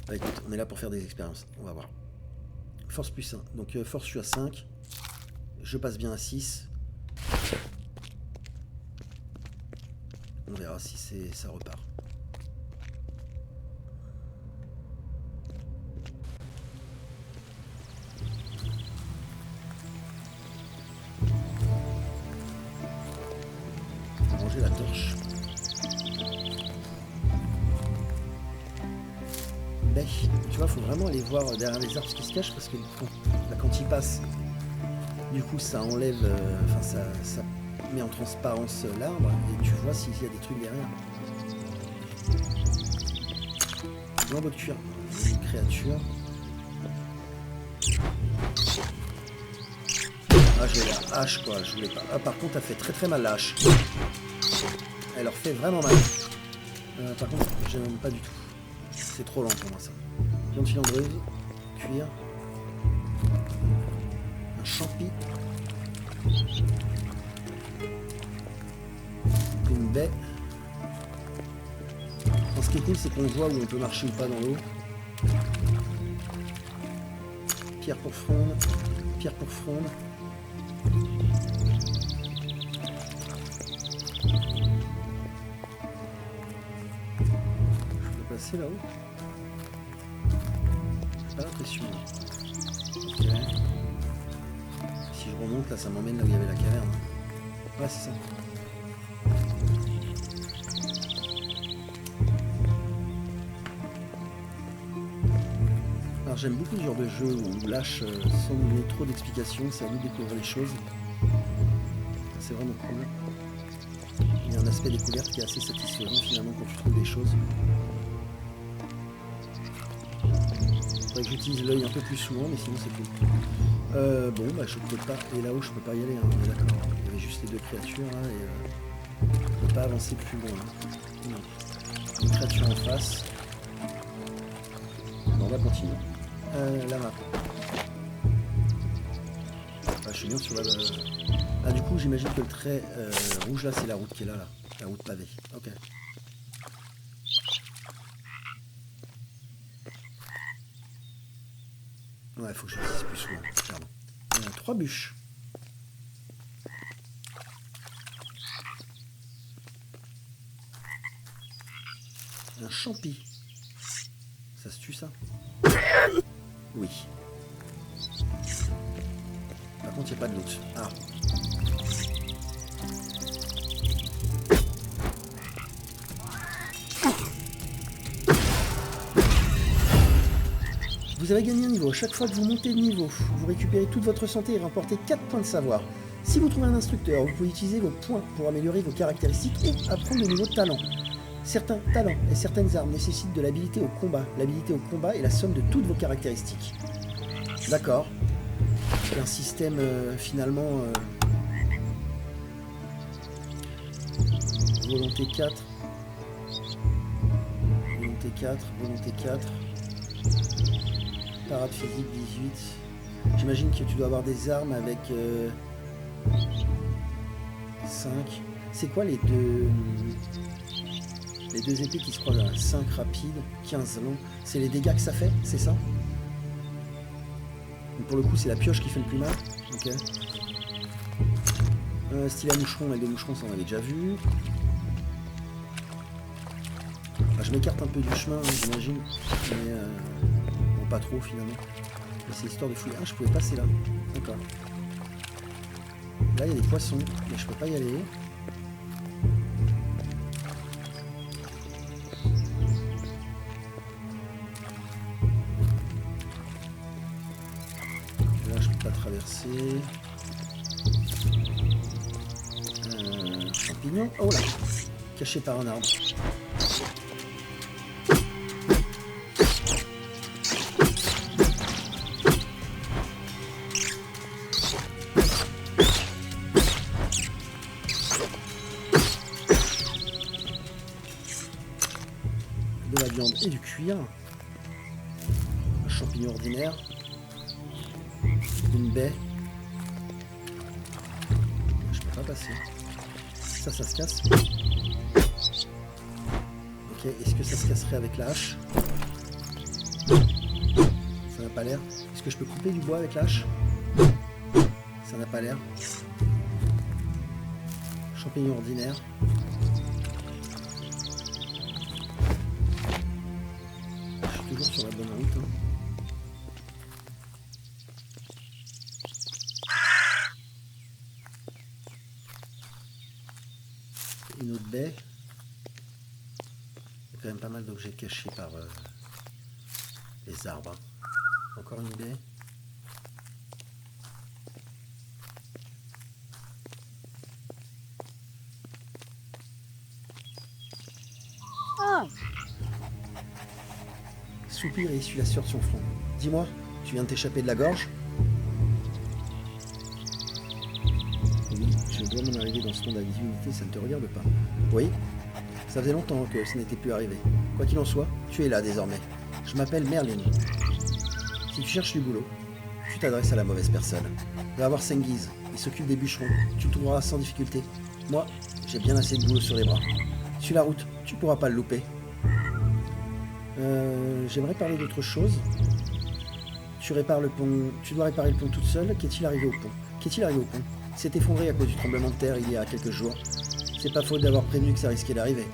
Bah écoute, on est là pour faire des expériences, on va voir. Force plus 1, donc force je suis à 5. Je passe bien à 6. On verra si ça repart. On va ranger la torche. Tu vois, faut vraiment aller voir derrière les arbres ce qui se cache parce que quand il passe, du coup ça enlève, enfin ça met en transparence l'arbre et tu vois s'il y a des trucs derrière. Lambeau de cuir, une créature. Ah j'ai la hache quoi, je voulais pas. Ah par contre elle fait très très mal la hache. Elle leur fait vraiment mal. Par contre j'aime pas du tout. C'est trop lent pour moi ça. Viande filandreuse, cuir, un champi, une baie. Alors, ce qui est cool, c'est qu'on voit où on peut marcher ou pas dans l'eau. Pierre pour fronde, pierre pour fronde. Je peux passer là-haut? Pas l'impression. Ok. Si je remonte là, ça m'emmène là où il y avait la caverne. Ouais, c'est ça. Alors j'aime beaucoup ce genre de jeu où on lâche sans nous donner trop d'explications, c'est à nous de découvrir les choses. C'est vraiment cool. Il y a un aspect découverte qui est assez satisfaisant finalement quand tu trouves des choses. Que j'utilise l'œil un peu plus souvent, mais sinon c'est cool. Bon, bah je peux pas. Et là-haut, je peux pas y aller, hein, on est d'accord. Il y avait juste les deux créatures là, et je peux pas avancer plus loin. Hein. Non. Une créature en face. Bon, on va continuer. La map. Ah, je suis bien sur la... Ah, du coup, j'imagine que le trait rouge, là, c'est la route qui est là, là. La route pavée. Ok. Ouais, faut que je fasse plus souvent. Pardon. 3 bûches. Un champi. Ça se tue, ça? Oui. Par contre, il n'y a pas de loot. Ah. Vous avez gagné un niveau. Chaque fois que vous montez de niveau, vous récupérez toute votre santé et remportez 4 points de savoir. Si vous trouvez un instructeur, vous pouvez utiliser vos points pour améliorer vos caractéristiques et apprendre de nouveaux talents. Certains talents et certaines armes nécessitent de l'habilité au combat. L'habilité au combat est la somme de toutes vos caractéristiques. D'accord. C'est un système finalement... Volonté 4. Volonté 4. Volonté 4. Parade physique 18. J'imagine que tu dois avoir des armes avec 5. C'est quoi les deux épées qui se croisent là? 5 rapide, 15 long. C'est les dégâts que ça fait, c'est ça? Donc pour le coup, c'est la pioche qui fait le plus mal. Ok. Style à moucheron, avec des moucherons, ça on avait déjà vu. Ah, je m'écarte un peu du chemin, hein, j'imagine. Mais bon, pas trop finalement. Mais c'est histoire de fouiller. Ah, je pouvais passer là. D'accord. Là, il y a des poissons, mais je peux pas y aller. Là, je peux pas traverser. Champignon. Oh là! Caché par un arbre. De la viande et du cuir. Un champignon ordinaire. Une baie. Je peux pas passer. Ça se casse. Ok, est-ce que ça se casserait avec la hache? Ça n'a pas l'air. Est-ce que je peux couper du bois avec la hache? Ça n'a pas l'air. Champignon ordinaire. Je suis toujours sur la bonne route. Hein. Une autre baie. Il y a quand même pas mal d'objets cachés par les arbres. Encore une baie. Soupir et essuie la sueur de son front. Dis-moi, tu viens de t'échapper de la gorge? Oui, je dois m'en arriver dans ce monde à divinité, ça ne te regarde pas. Oui, ça faisait longtemps que ça n'était plus arrivé. Quoi qu'il en soit, tu es là désormais. Je m'appelle Merlin. Si tu cherches du boulot, tu t'adresses à la mauvaise personne. Va voir Sengiz, il s'occupe des bûcherons. Tu le trouveras sans difficulté. Moi, j'ai bien assez de boulot sur les bras. Suis la route, tu pourras pas le louper. J'aimerais parler d'autre chose. Tu répares le pont. Tu dois réparer le pont toute seule. Qu'est-il arrivé au pont? Qu'est-il arrivé au pont? Il s'est effondré à cause du tremblement de terre il y a quelques jours. C'est pas faute d'avoir prévenu que ça risquait d'arriver.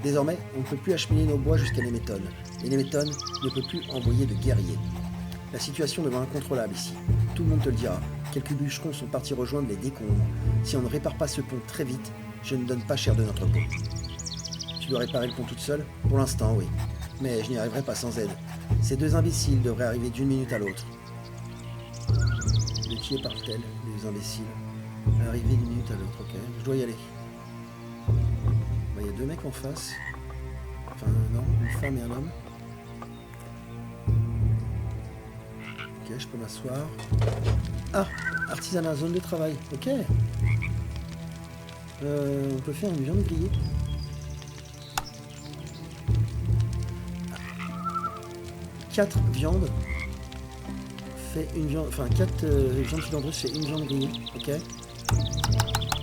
Désormais, on ne peut plus acheminer nos bois jusqu'à Nemeton. Et Nemeton ne peut plus envoyer de guerriers. La situation devient incontrôlable ici. Tout le monde te le dira. Quelques bûcherons sont partis rejoindre les décombres. Si on ne répare pas ce pont très vite, je ne donne pas cher de notre peau. Tu dois réparer le pont toute seule? Pour l'instant, oui. Mais je n'y arriverai pas sans aide. Ces deux imbéciles devraient arriver d'une minute à l'autre. De qui parlent-elles, les imbéciles? Arriver d'une minute à l'autre, ok. Je dois y aller. Il y a deux mecs en face. Enfin, non, une femme et un homme. Ok, je peux m'asseoir. Ah, artisanat, zone de travail. Ok. On peut faire une viande grillée. 4 viandes. fait une viande... Enfin, 4 viandes filandreuses fait une viande grillée. Ok.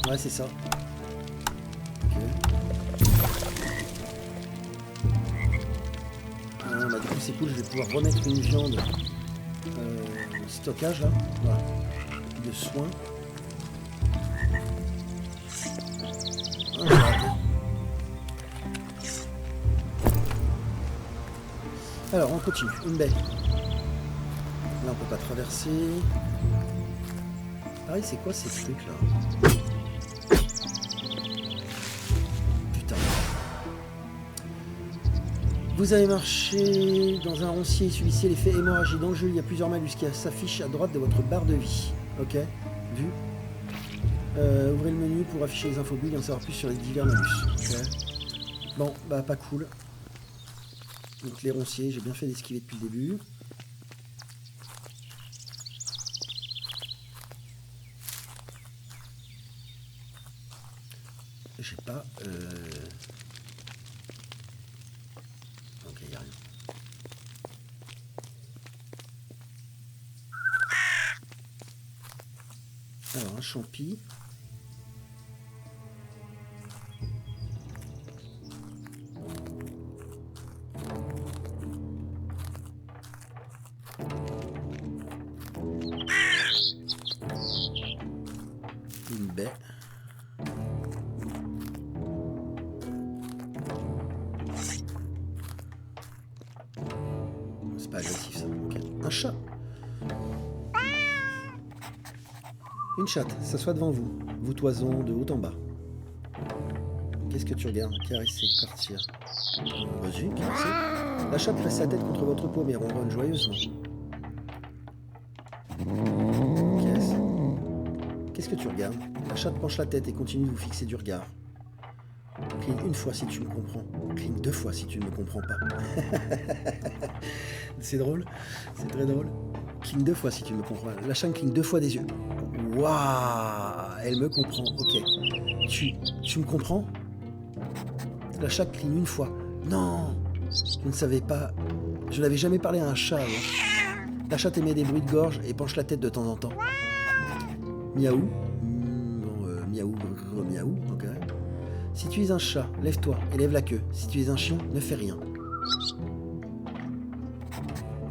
Ouais, c'est ça. Ok. Bah, du coup, c'est cool. Je vais pouvoir remettre une viande stockage, là. Voilà. De soins. Ah, j'ai raté. Alors, on continue. Une baie. Là, on peut pas traverser. Pareil, c'est quoi ces trucs là? Putain. Vous avez marché dans un roncier et subissez l'effet hémorragie. Dans le jeu, il y a plusieurs malus qui s'affichent à droite de votre barre de vie. Ok, vu. Ouvrez le menu pour afficher les infobulles et en savoir plus sur les divers malus. Okay. Bon, bah pas cool. Donc les ronciers, j'ai bien fait d'esquiver depuis le début. J'ai pas... Ok, y a rien. Alors, un champi. Une baie. C'est pas agressif ça. Okay. Un chat. Une chatte, s'assoit devant vous, vous toisons de haut en bas. Qu'est-ce que tu regardes? Caresser, partir. Vas-y, caresser. La chatte presse sa tête contre votre peau mais ronronne joyeusement. Qu'est-ce que tu regardes? La chatte penche la tête et continue de vous fixer du regard. Cligne une fois si tu me comprends. Cligne 2 fois si tu ne me comprends pas. C'est drôle, c'est très drôle. Cligne 2 fois si tu me comprends. La chatte cligne 2 fois des yeux. Waouh, elle me comprend. Ok. Tu me comprends? La chatte cligne une fois. Non, je ne savais pas. Je n'avais jamais parlé à un chat avant. La chatte émet des bruits de gorge et penche la tête de temps en temps. Miaou. Miaou, miaou, ok. Si tu es un chat, lève-toi et lève la queue. Si tu es un chien, ne fais rien.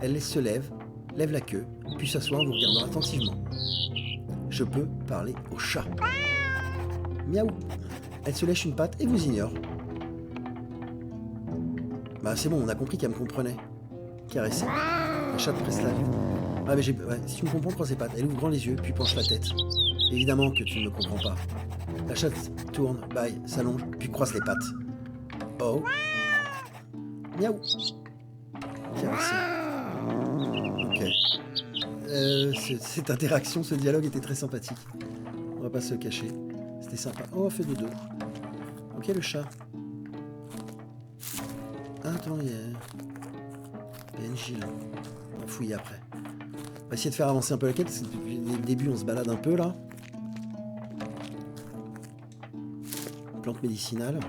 Elle se lève, lève la queue, puis s'assoit en vous regardant attentivement. Je peux parler au chat. Miaou. Elle se lèche une patte et vous ignore. Bah c'est bon, on a compris qu'elle me comprenait. Caresser. La chatte presse la... Ah mais si tu me comprends, croise ses pattes. Elle ouvre grand les yeux, puis penche la tête. Évidemment que tu ne me comprends pas. La chatte tourne, bâille, s'allonge, puis croise les pattes. Oh. Miaou. Caresser. Ok. Cette interaction, ce dialogue était très sympathique. On va pas se le cacher. C'était sympa. Oh, on fait dodo. Ok, le chat. Ah, attends, il y a une gile. On va fouiller après. On va essayer de faire avancer un peu la quête, parce que depuis le début, on se balade un peu, là. Plante médicinale.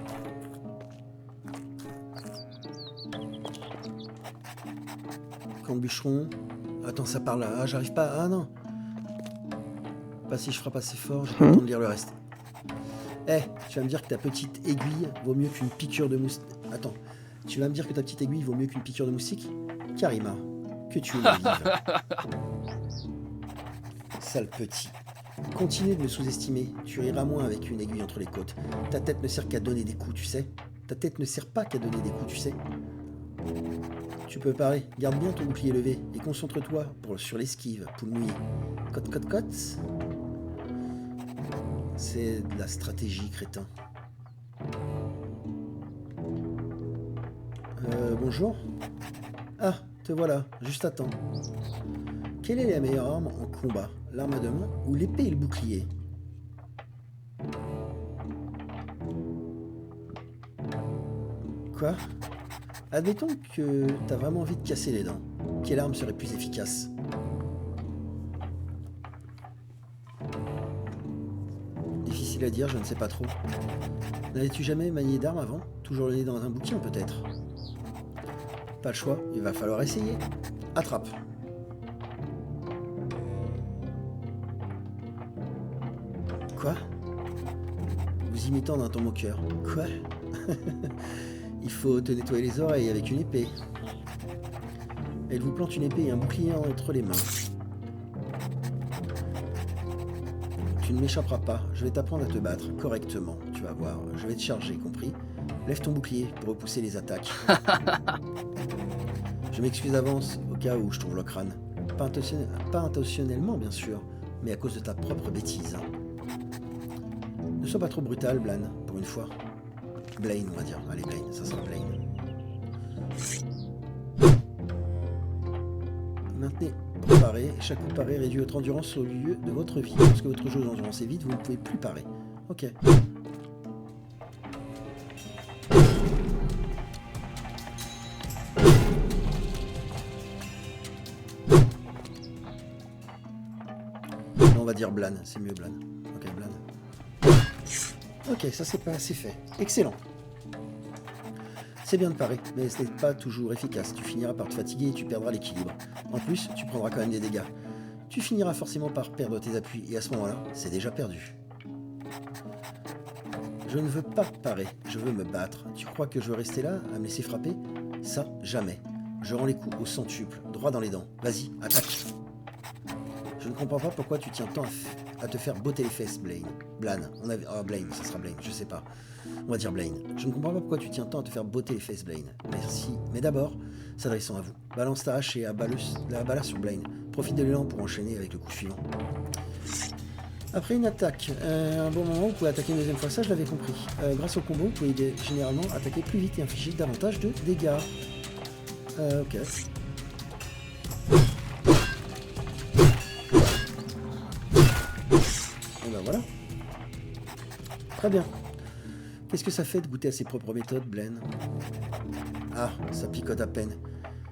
Camp de bûcheron. Attends, ça parle là. Ah, j'arrive pas. Ah non. Pas si je frappe assez fort, j'ai pas le temps de lire le reste. Eh, tu vas me dire que ta petite aiguille vaut mieux qu'une piqûre de moustique. Attends, tu vas me dire que ta petite aiguille vaut mieux qu'une piqûre de moustique? Karima, que tu es naïve. Sale petit. Continue de me sous-estimer, tu iras moins avec une aiguille entre les côtes. Ta tête ne sert qu'à donner des coups, tu sais. Ta tête ne sert pas qu'à donner des coups, tu sais. Tu peux parler, garde bien ton bouclier levé et concentre-toi sur l'esquive, poule mouillée. Cote, cote, cote. C'est de la stratégie, crétin. Bonjour. Ah, te voilà, juste à temps. Quelle est la meilleure arme en combat? L'arme à deux mains ou l'épée et le bouclier? Quoi? Admettons que t'as vraiment envie de casser les dents. Quelle arme serait plus efficace? Difficile à dire, je ne sais pas trop. N'avais-tu jamais manié d'armes avant? Toujours le nez dans un bouquin peut-être? Pas le choix, il va falloir essayer. Attrape. Quoi? Vous imitant d'un ton moqueur. Quoi? Il faut te nettoyer les oreilles avec une épée. Elle vous plante une épée et un bouclier entre les mains. Tu ne m'échapperas pas. Je vais t'apprendre à te battre correctement. Tu vas voir. Je vais te charger, compris? Lève ton bouclier pour repousser les attaques. Je m'excuse d'avance au cas où je trouve le crâne. Pas intentionnellement, bien sûr, mais à cause de ta propre bêtise. Ne sois pas trop brutal, Blaine, pour une fois. Blaine, on va dire. Allez, Blaine, ça sera Blaine. Maintenez parer. Chaque coup paré réduit votre endurance au lieu de votre vie. Lorsque votre jeu d'endurance est vide, vous ne pouvez plus parer. Ok. On va dire Blan, c'est mieux Blan. Ok, Blan. Ok, ça c'est pas assez fait. Excellent. C'est bien de parer, mais ce n'est pas toujours efficace. Tu finiras par te fatiguer et tu perdras l'équilibre. En plus, tu prendras quand même des dégâts. Tu finiras forcément par perdre tes appuis, et à ce moment-là, c'est déjà perdu. Je ne veux pas parer, je veux me battre. Tu crois que je veux rester là, à me laisser frapper? Ça, jamais. Je rends les coups au centuple, droit dans les dents. Vas-y, attaque. Je ne comprends pas pourquoi tu tiens tant à te faire botter les fesses, Blaine. Blan. Blaine, ça sera Blaine, je sais pas. On va dire Blaine. Je ne comprends pas pourquoi tu tiens tant à te faire botter les fesses, Blaine. Merci. Mais d'abord, s'adressant à vous. Balance ta hache et la balance sur Blaine. Profite de l'élan pour enchaîner avec le coup suivant. Après une attaque, un bon moment, vous pouvez attaquer une deuxième fois, ça je l'avais compris. Grâce au combo, vous pouvez généralement attaquer plus vite et infliger davantage de dégâts. Ok. Et ben voilà. Très bien. Qu'est-ce que ça fait de goûter à ses propres méthodes, Blaine? Ah, ça picote à peine.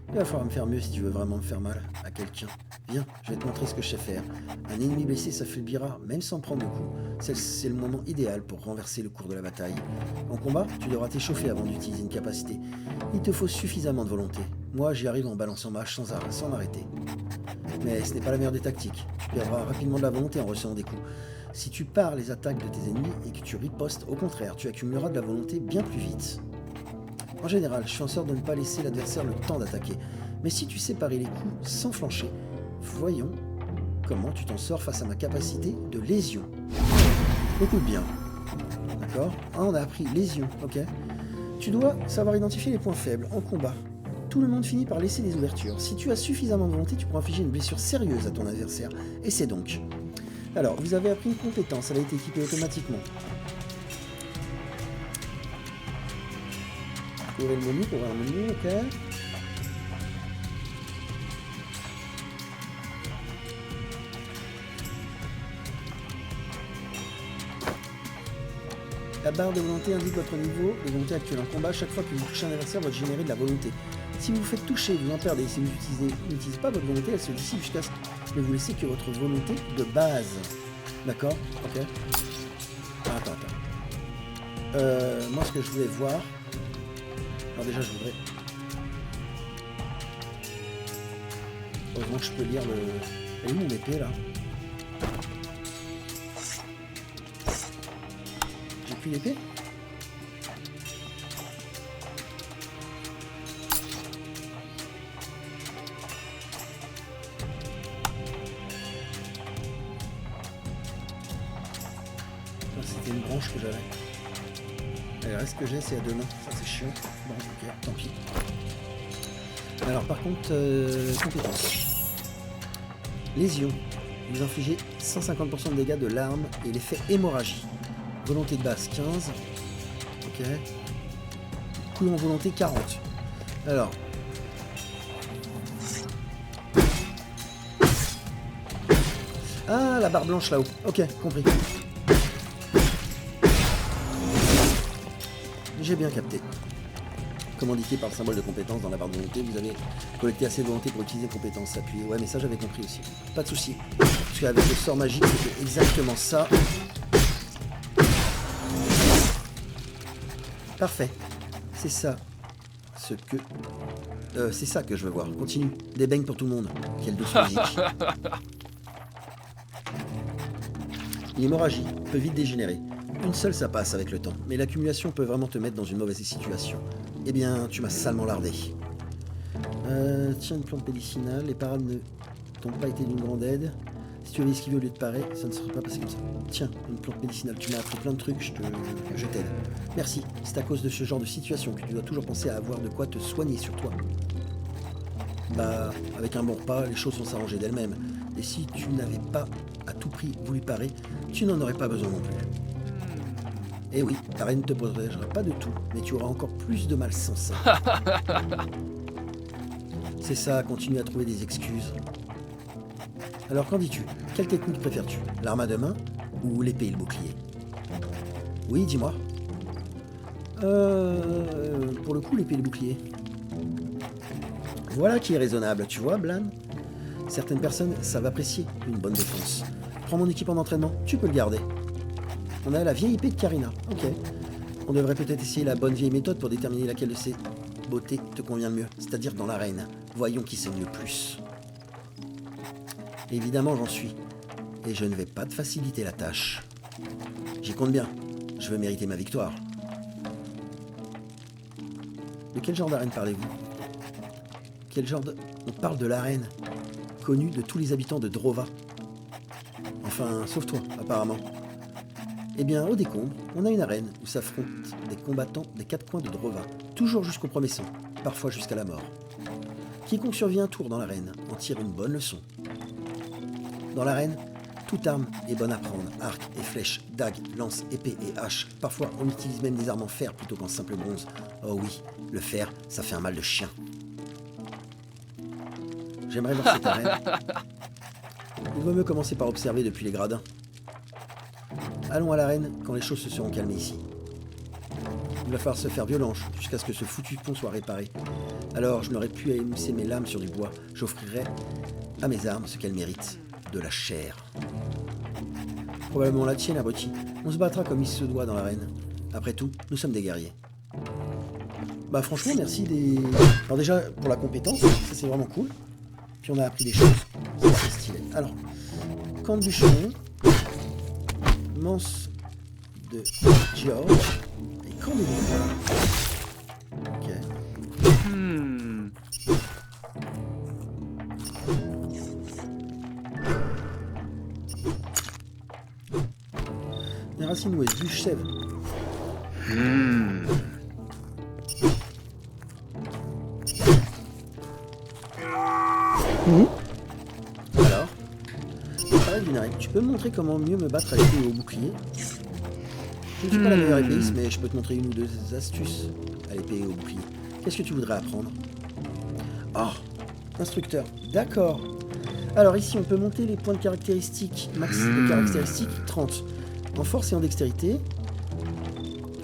Il va falloir me faire mieux si tu veux vraiment me faire mal à quelqu'un. Viens, je vais te montrer ce que je sais faire. Un ennemi blessé s'affaiblira, même sans prendre de coups. C'est le moment idéal pour renverser le cours de la bataille. En combat, tu devras t'échauffer avant d'utiliser une capacité. Il te faut suffisamment de volonté. Moi, j'y arrive en balançant ma hache sans m'arrêter. Mais ce n'est pas la meilleure des tactiques. Tu perdras rapidement de la volonté en recevant des coups. Si tu pars les attaques de tes ennemis et que tu ripostes, au contraire, tu accumuleras de la volonté bien plus vite. En général, je fais en sorte de ne pas laisser l'adversaire le temps d'attaquer. Mais si tu sais parer les coups sans flancher, voyons comment tu t'en sors face à ma capacité de lésion. Écoute bien. D'accord? On a appris lésion, ok? Tu dois savoir identifier les points faibles en combat. Tout le monde finit par laisser des ouvertures. Si tu as suffisamment de volonté, tu pourras infliger une blessure sérieuse à ton adversaire. Et c'est donc. Alors, vous avez appris une compétence, elle a été équipée automatiquement. Ouvrez le menu pour voir le menu, ok. La barre de volonté indique votre niveau de volonté actuel en combat. Chaque fois que vous touchez un adversaire, vous générez de la volonté. Si vous vous faites toucher, vous en perdez. Si vous n'utilisez pas votre volonté, elle se dissipe jusqu'à ce que vous laissez que votre volonté de base. D'accord? Ok. Attends. Moi, ce que je voulais voir... Alors déjà, je voudrais... Heureusement que je peux lire le... Elle est où mon épée, là? J'ai plus l'épée? C'était une branche que j'avais. Et le reste que j'ai, c'est à deux mains. Ça, c'est chiant. Bon, ok, tant pis. Alors, par contre, compétences. Lésion. Vous infligez 150% de dégâts de l'arme et l'effet hémorragie. Volonté de base, 15. Ok. Coup en volonté, 40. Alors. Ah, la barre blanche là-haut. Ok, compris. J'ai bien capté. Comme indiqué par le symbole de compétence dans la barre de volonté, vous avez collecté assez de volonté pour utiliser compétence appuyée. Ouais, mais ça j'avais compris aussi. Pas de souci. Parce qu'avec le sort magique, c'était exactement ça. Parfait. C'est ça. C'est ça que je veux voir. Continue. Des beignes pour tout le monde. Quelle douce musique. Une hémorragie peut vite dégénérer. Une seule, ça passe avec le temps, mais l'accumulation peut vraiment te mettre dans une mauvaise situation. Eh bien, tu m'as salement lardé. Tiens, une plante médicinale, les parades ne t'ont pas été d'une grande aide. Si tu avais esquivé au lieu de parer, ça ne serait pas passé comme ça. Tiens, une plante médicinale, tu m'as appris plein de trucs, je t'aide. Merci, c'est à cause de ce genre de situation que tu dois toujours penser à avoir de quoi te soigner sur toi. Bah, avec un bon repas, les choses vont s'arranger d'elles-mêmes. Et si tu n'avais pas à tout prix voulu parer, tu n'en aurais pas besoin non plus. Eh oui, ta reine ne te protégera pas de tout, mais tu auras encore plus de mal sans ça. C'est ça, continue à trouver des excuses. Alors qu'en dis-tu? Quelle technique préfères-tu? L'arme à deux mains ou l'épée et le bouclier? Oui, dis-moi. Pour le coup, l'épée et le bouclier. Voilà qui est raisonnable, tu vois, Blan? Certaines personnes savent apprécier une bonne défense. Prends mon équipement d'entraînement, tu peux le garder. On a la vieille épée de Karina, ok. On devrait peut-être essayer la bonne vieille méthode pour déterminer laquelle de ces beautés te convient le mieux, c'est-à-dire dans l'arène. Voyons qui sait le plus. Évidemment, j'en suis. Et je ne vais pas te faciliter la tâche. J'y compte bien. Je veux mériter ma victoire. De quel genre d'arène parlez-vous? Quel genre de... On parle de l'arène, connue de tous les habitants de Drova. Enfin, sauf toi, apparemment. Eh bien, au décombre, on a une arène où s'affrontent des combattants des quatre coins de Drova, toujours jusqu'au premier sang, parfois jusqu'à la mort. Quiconque survit un tour dans l'arène en tire une bonne leçon. Dans l'arène, toute arme est bonne à prendre, arc et flèches, dagues, lances, épées et haches. Parfois, on utilise même des armes en fer plutôt qu'en simple bronze. Oh oui, le fer, ça fait un mal de chien. J'aimerais voir cette arène. Il vaut mieux commencer par observer depuis les gradins. Allons à l'arène quand les choses se seront calmées ici. Il va falloir se faire violence jusqu'à ce que ce foutu pont soit réparé. Alors, je n'aurais pu émousser mes lames sur du bois. J'offrirai à mes armes ce qu'elles méritent. De la chair. Probablement la tienne, abruti. On se battra comme il se doit dans l'arène. Après tout, nous sommes des guerriers. Bah franchement, merci des... Alors déjà, pour la compétence, ça c'est vraiment cool. Puis on a appris des choses. Ça c'est stylé. Alors, camp de bûcheron, manse de George et camp de Nicolas. Ok. Les racines ouest, bûche, sève. Alors, pareil d'une arène. Tu peux me montrer comment mieux me battre à l'épée ou au bouclier? Je ne suis pas la meilleure épéiste, mais je peux te montrer une ou deux astuces à l'épée et au bouclier. Qu'est-ce que tu voudrais apprendre? Oh, instructeur. D'accord. Alors ici, on peut monter les points de caractéristiques. Max de caractéristiques 30. En force et en dextérité.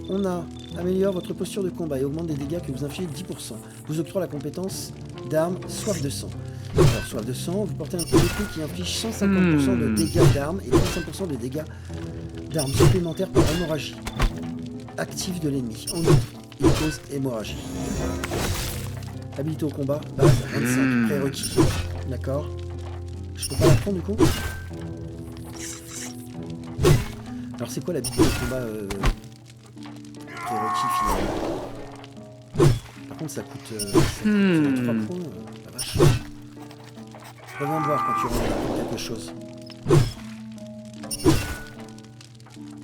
On a améliore votre posture de combat et augmente des dégâts que vous infligez 10%. Vous octroie la compétence d'arme soif de sang. Alors, soif de sang, vous portez un coup d'épée qui inflige 150% de dégâts d'armes et 35% de dégâts d'armes supplémentaires par hémorragie active de l'ennemi. En outre, il cause hémorragie. Habilité au combat, base 25, prérequis. D'accord. Je peux pas la prendre du coup? Alors c'est quoi l'habilité au combat prérequis finalement? Par contre ça coûte 3 points, la vache. Reviens me voir quand tu rentres quelque chose.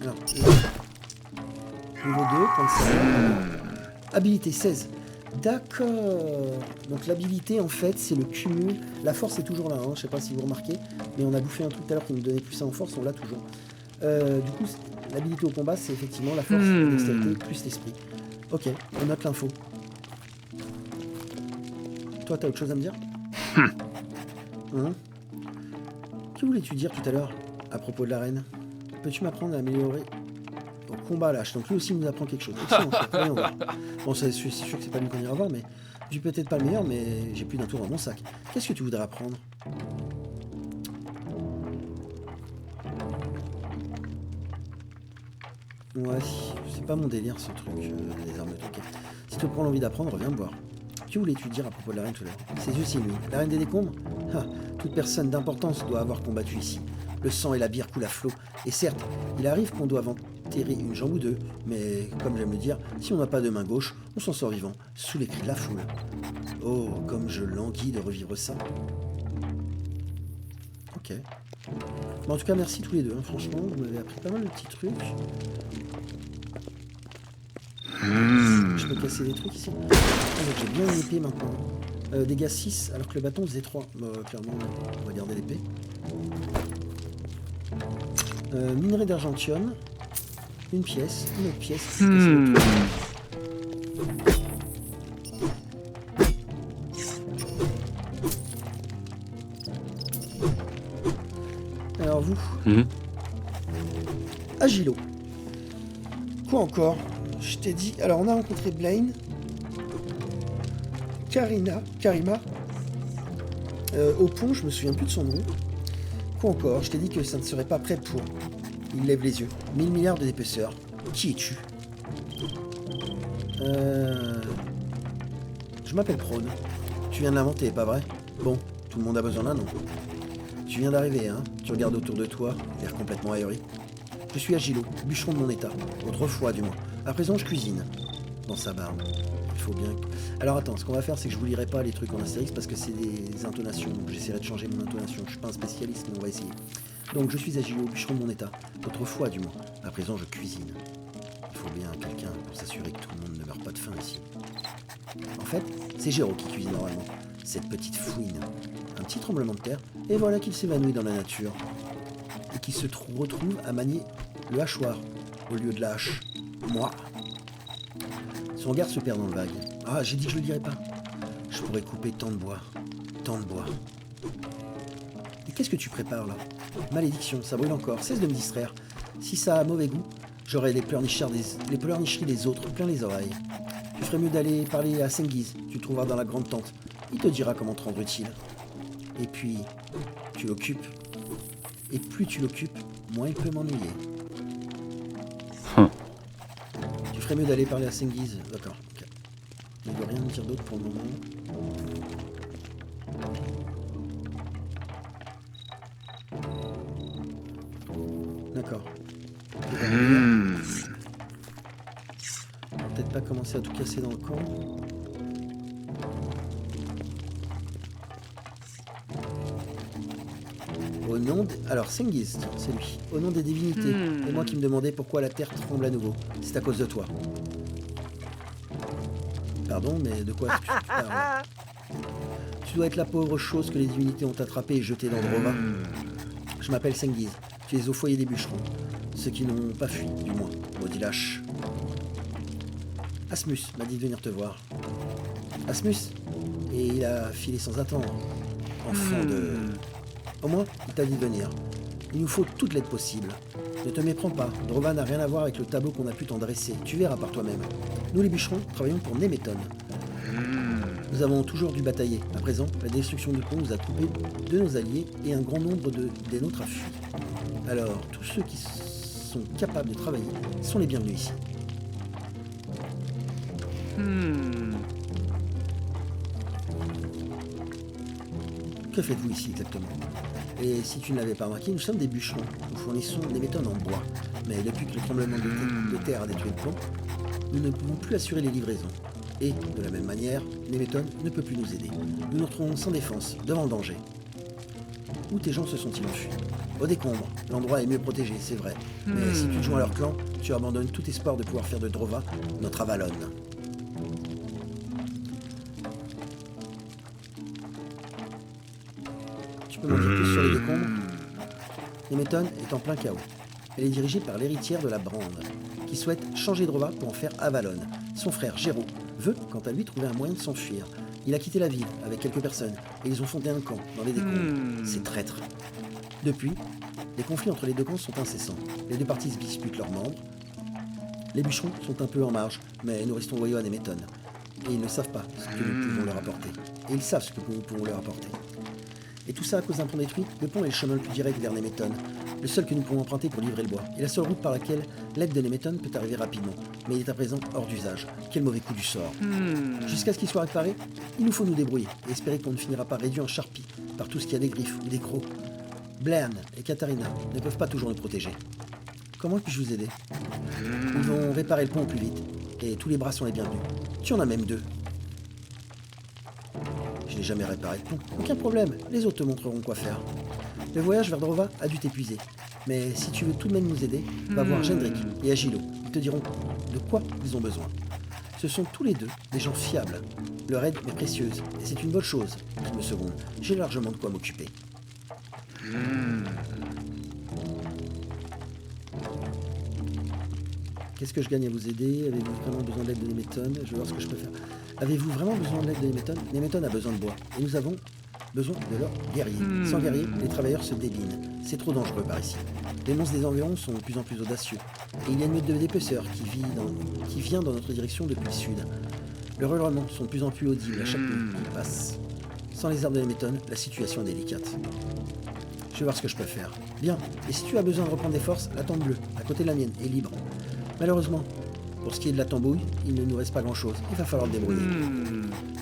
Alors, niveau 2, 36. Habilité 16. D'accord. Donc l'habilité en fait c'est le cumul. La force est toujours là, hein. Je sais pas si vous remarquez, mais on a bouffé un truc tout à l'heure qui nous donnait plus 1 en force, on l'a toujours. Du coup, l'habilité au combat c'est effectivement la force, la dextérité plus l'esprit. Ok, on note l'info. Toi t'as autre chose à me dire? Que voulais-tu dire tout à l'heure à propos de l'arène? Peux-tu m'apprendre à améliorer au combat lâche? Donc lui aussi nous apprend quelque chose. Excellent, voyons voir. Bon, c'est sûr que c'est pas lui qu'on ira voir, mais je suis peut-être pas le meilleur, mais j'ai plus d'un tour dans mon sac. Qu'est-ce que tu voudrais apprendre? Ouais, c'est pas mon délire ce truc, les armes de trucs. Si tu prends l'envie d'apprendre, reviens me voir. Que voulais-tu dire à propos de l'arène tout à l'heure? Ses yeux s'illuminent. L'arène des décombres? Ah, toute personne d'importance doit avoir combattu ici. Le sang et la bière coulent à flot. Et certes, il arrive qu'on doive enterrer une jambe ou deux, mais comme j'aime le dire, si on n'a pas de main gauche, on s'en sort vivant, sous les cris de la foule. Oh, comme je languis de revivre ça. Ok. Bon, en tout cas, merci tous les deux, hein. Franchement, vous m'avez appris pas mal de petits trucs. Je peux casser des trucs ici. Ah, donc j'ai bien une épée maintenant. Dégâts 6, alors que le bâton faisait 3. Clairement, on va garder l'épée. Minerai d'argentium. Une pièce, une autre pièce. Alors vous, Agilo. Quoi encore? Je t'ai dit... Alors on a rencontré Blaine, Karima, au pont, je me souviens plus de son nom. Quoi encore? Je t'ai dit que ça ne serait pas prêt pour... Il lève les yeux. 1000 milliards de d'épaisseur. Qui es-tu? Je m'appelle Prone. Tu viens de l'inventer, pas vrai? Bon, tout le monde a besoin d'un nom. Tu viens d'arriver, hein? Tu regardes autour de toi, l'air complètement ahuri. Je suis Agilo, bûcheron de mon état. Autrefois, du moins. À présent, je cuisine. Dans sa barbe. Il faut bien... Alors attends, ce qu'on va faire, c'est que je vous lirai pas les trucs en Astérix parce que c'est des intonations. J'essaierai de changer mon intonation. Je suis pas un spécialiste, mais on va essayer. Donc, je suis Agilo, bûcheron de mon état. Autrefois, du moins. À présent, je cuisine. Il faut bien quelqu'un pour s'assurer que tout le monde ne meurt pas de faim ici. En fait, c'est Géraud qui cuisine normalement. Cette petite fouine. Un petit tremblement de terre, et voilà qu'il s'évanouit dans la nature. Et qu'il se retrouve à manier le hachoir au lieu de la hache. Moi. Son regard se perd dans le vague. Ah, j'ai dit que je le dirais pas. Je pourrais couper tant de bois. Tant de bois. Et qu'est-ce que tu prépares là? Malédiction, ça brûle encore. Cesse de me distraire. Si ça a mauvais goût, j'aurai les pleurnicheries des autres plein les oreilles. Tu ferais mieux d'aller parler à Sengiz. Tu le trouveras dans la grande tente. Il te dira comment te rendre utile. Et puis, tu l'occupes. Et plus tu l'occupes, moins il peut m'ennuyer. Tu ferais mieux d'aller parler à Sengiz. D'accord, ok. Il ne veut rien me dire d'autre pour le moment. D'accord. Peut-être pas commencer à tout casser dans le camp. Au nom de... Alors, Sengiz, c'est lui. Au nom des divinités. Et moi qui me demandais pourquoi la terre tremble à nouveau. C'est à cause de toi. Pardon, mais de quoi tu parles? Tu dois être la pauvre chose que les divinités ont attrapée et jetée dans Drova. Je m'appelle Sengiz. Tu es au foyer des bûcherons. Ceux qui n'ont pas fui, du moins. Maudit lâche. Asmus m'a dit de venir te voir. Asmus? Et il a filé sans attendre. Enfant de... Au moins, il t'a dit de venir. Il nous faut toute l'aide possible. Ne te méprends pas, Drova n'a rien à voir avec le tableau qu'on a pu t'en dresser. Tu verras par toi-même. Nous les bûcherons travaillons pour Nemeton. Nous avons toujours dû batailler. À présent, la destruction du pont nous a coupé de nos alliés et un grand nombre des nôtres a fui. Alors, tous ceux qui sont capables de travailler sont les bienvenus ici. Que faites-vous ici exactement? Et si tu ne l'avais pas remarqué, nous sommes des bûcherons. Nous fournissons des méthodes en bois. Mais depuis que le tremblement de terre a détruit le pont, nous ne pouvons plus assurer les livraisons. Et, de la même manière, Nemeton ne peut plus nous aider. Nous nous retrouvons sans défense, devant le danger. Où tes gens se sont-ils enfuis? Au décombre. L'endroit est mieux protégé, c'est vrai. Mais si tu te joins à leur clan, tu abandonnes tout espoir de pouvoir faire de Drova notre Avalon. Tu peux m'en dire plus sur les décombres? Nemeton est en plein chaos. Elle est dirigée par l'héritière de la Brande, qui souhaite changer Drova pour en faire Avalon. Son frère, Géraud, veut, quant à lui, trouver un moyen de s'enfuir. Il a quitté la ville avec quelques personnes, et ils ont fondé un camp dans les décombres. C'est traître. Depuis, les conflits entre les deux camps sont incessants. Les deux parties se disputent leurs membres. Les bûcherons sont un peu en marge, mais nous restons loyaux à Nemeton. Et ils ne savent pas ce que nous pouvons leur apporter. Et ils savent ce que nous pouvons leur apporter. Et tout ça à cause d'un pont détruit. Le pont est le chemin le plus direct vers Nemeton, le seul que nous pouvons emprunter pour livrer le bois, et la seule route par laquelle l'aide de Nemeton peut arriver rapidement. Mais il est à présent hors d'usage. Quel mauvais coup du sort. Jusqu'à ce qu'il soit réparé, il nous faut nous débrouiller, et espérer qu'on ne finira pas réduit en charpie par tout ce qui a des griffes ou des crocs. Blaine et Katharina ne peuvent pas toujours nous protéger. Comment puis-je vous aider? Ils vont réparer le pont au plus vite, et tous les bras sont les bienvenus. Tu en as même 2. Je n'ai jamais réparé le pont. Aucun problème, les autres te montreront quoi faire. Le voyage vers Drova a dû t'épuiser. Mais si tu veux tout de même nous aider, va voir Gendrik et Agilo. Ils te diront de quoi ils ont besoin. Ce sont tous les 2 des gens fiables. Leur aide m'est précieuse, et c'est une bonne chose qu'ils me secondent. J'ai largement de quoi m'occuper. Qu'est-ce que je gagne à vous aider? Avez-vous vraiment besoin d'aide de Nemeton? Je vais voir ce que je peux faire. Avez-vous vraiment besoin de l'aide de Nemeton? Nemeton a besoin de bois, et nous avons besoin de leurs guerriers. Sans guerriers, les travailleurs se débinent. C'est trop dangereux par ici. Les monstres des environs sont de plus en plus audacieux. Et il y a une meute de dépeceurs qui vient dans notre direction depuis le sud. Leurs hurlements sont de plus en plus audibles à chaque nuit qui passe. Sans les armes de Nemeton, la situation est délicate. Je vais voir ce que je peux faire. Bien, et si tu as besoin de reprendre des forces, la tente bleue, à côté de la mienne, est libre. Malheureusement, pour ce qui est de la tambouille, il ne nous reste pas grand-chose. Il va falloir le débrouiller.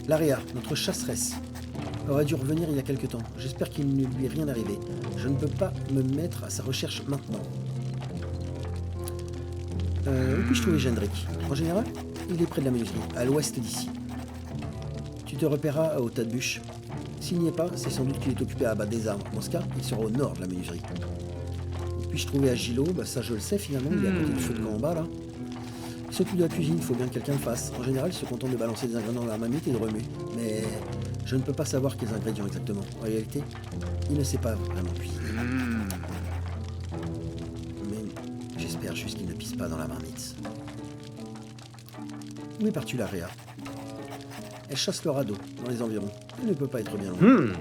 L'Aria, notre chasseresse, aurait dû revenir il y a quelque temps. J'espère qu'il ne lui est rien arrivé. Je ne peux pas me mettre à sa recherche maintenant. Où puis-je trouver Gendrik? En général, il est près de la menuiserie, à l'ouest d'ici. Tu te repéreras au tas de bûches. S'il n'y est pas, c'est sans doute qu'il est occupé à abattre des arbres. Dans ce cas, il sera au nord de la menuiserie. Où puis-je trouver Agilo? Ça je le sais finalement, il est à côté du feu de camp en bas là. Il s'occupe de la cuisine, il faut bien que quelqu'un le fasse. En général, il se contente de balancer des ingrédients dans la marmite et de remuer. Mais je ne peux pas savoir quels ingrédients exactement. En réalité, il ne sait pas vraiment cuisiner. Mais j'espère juste qu'il ne pisse pas dans la marmite. Où est partie l'Aria? Elle chasse le radeau dans les environs. Elle ne peut pas être bien loin.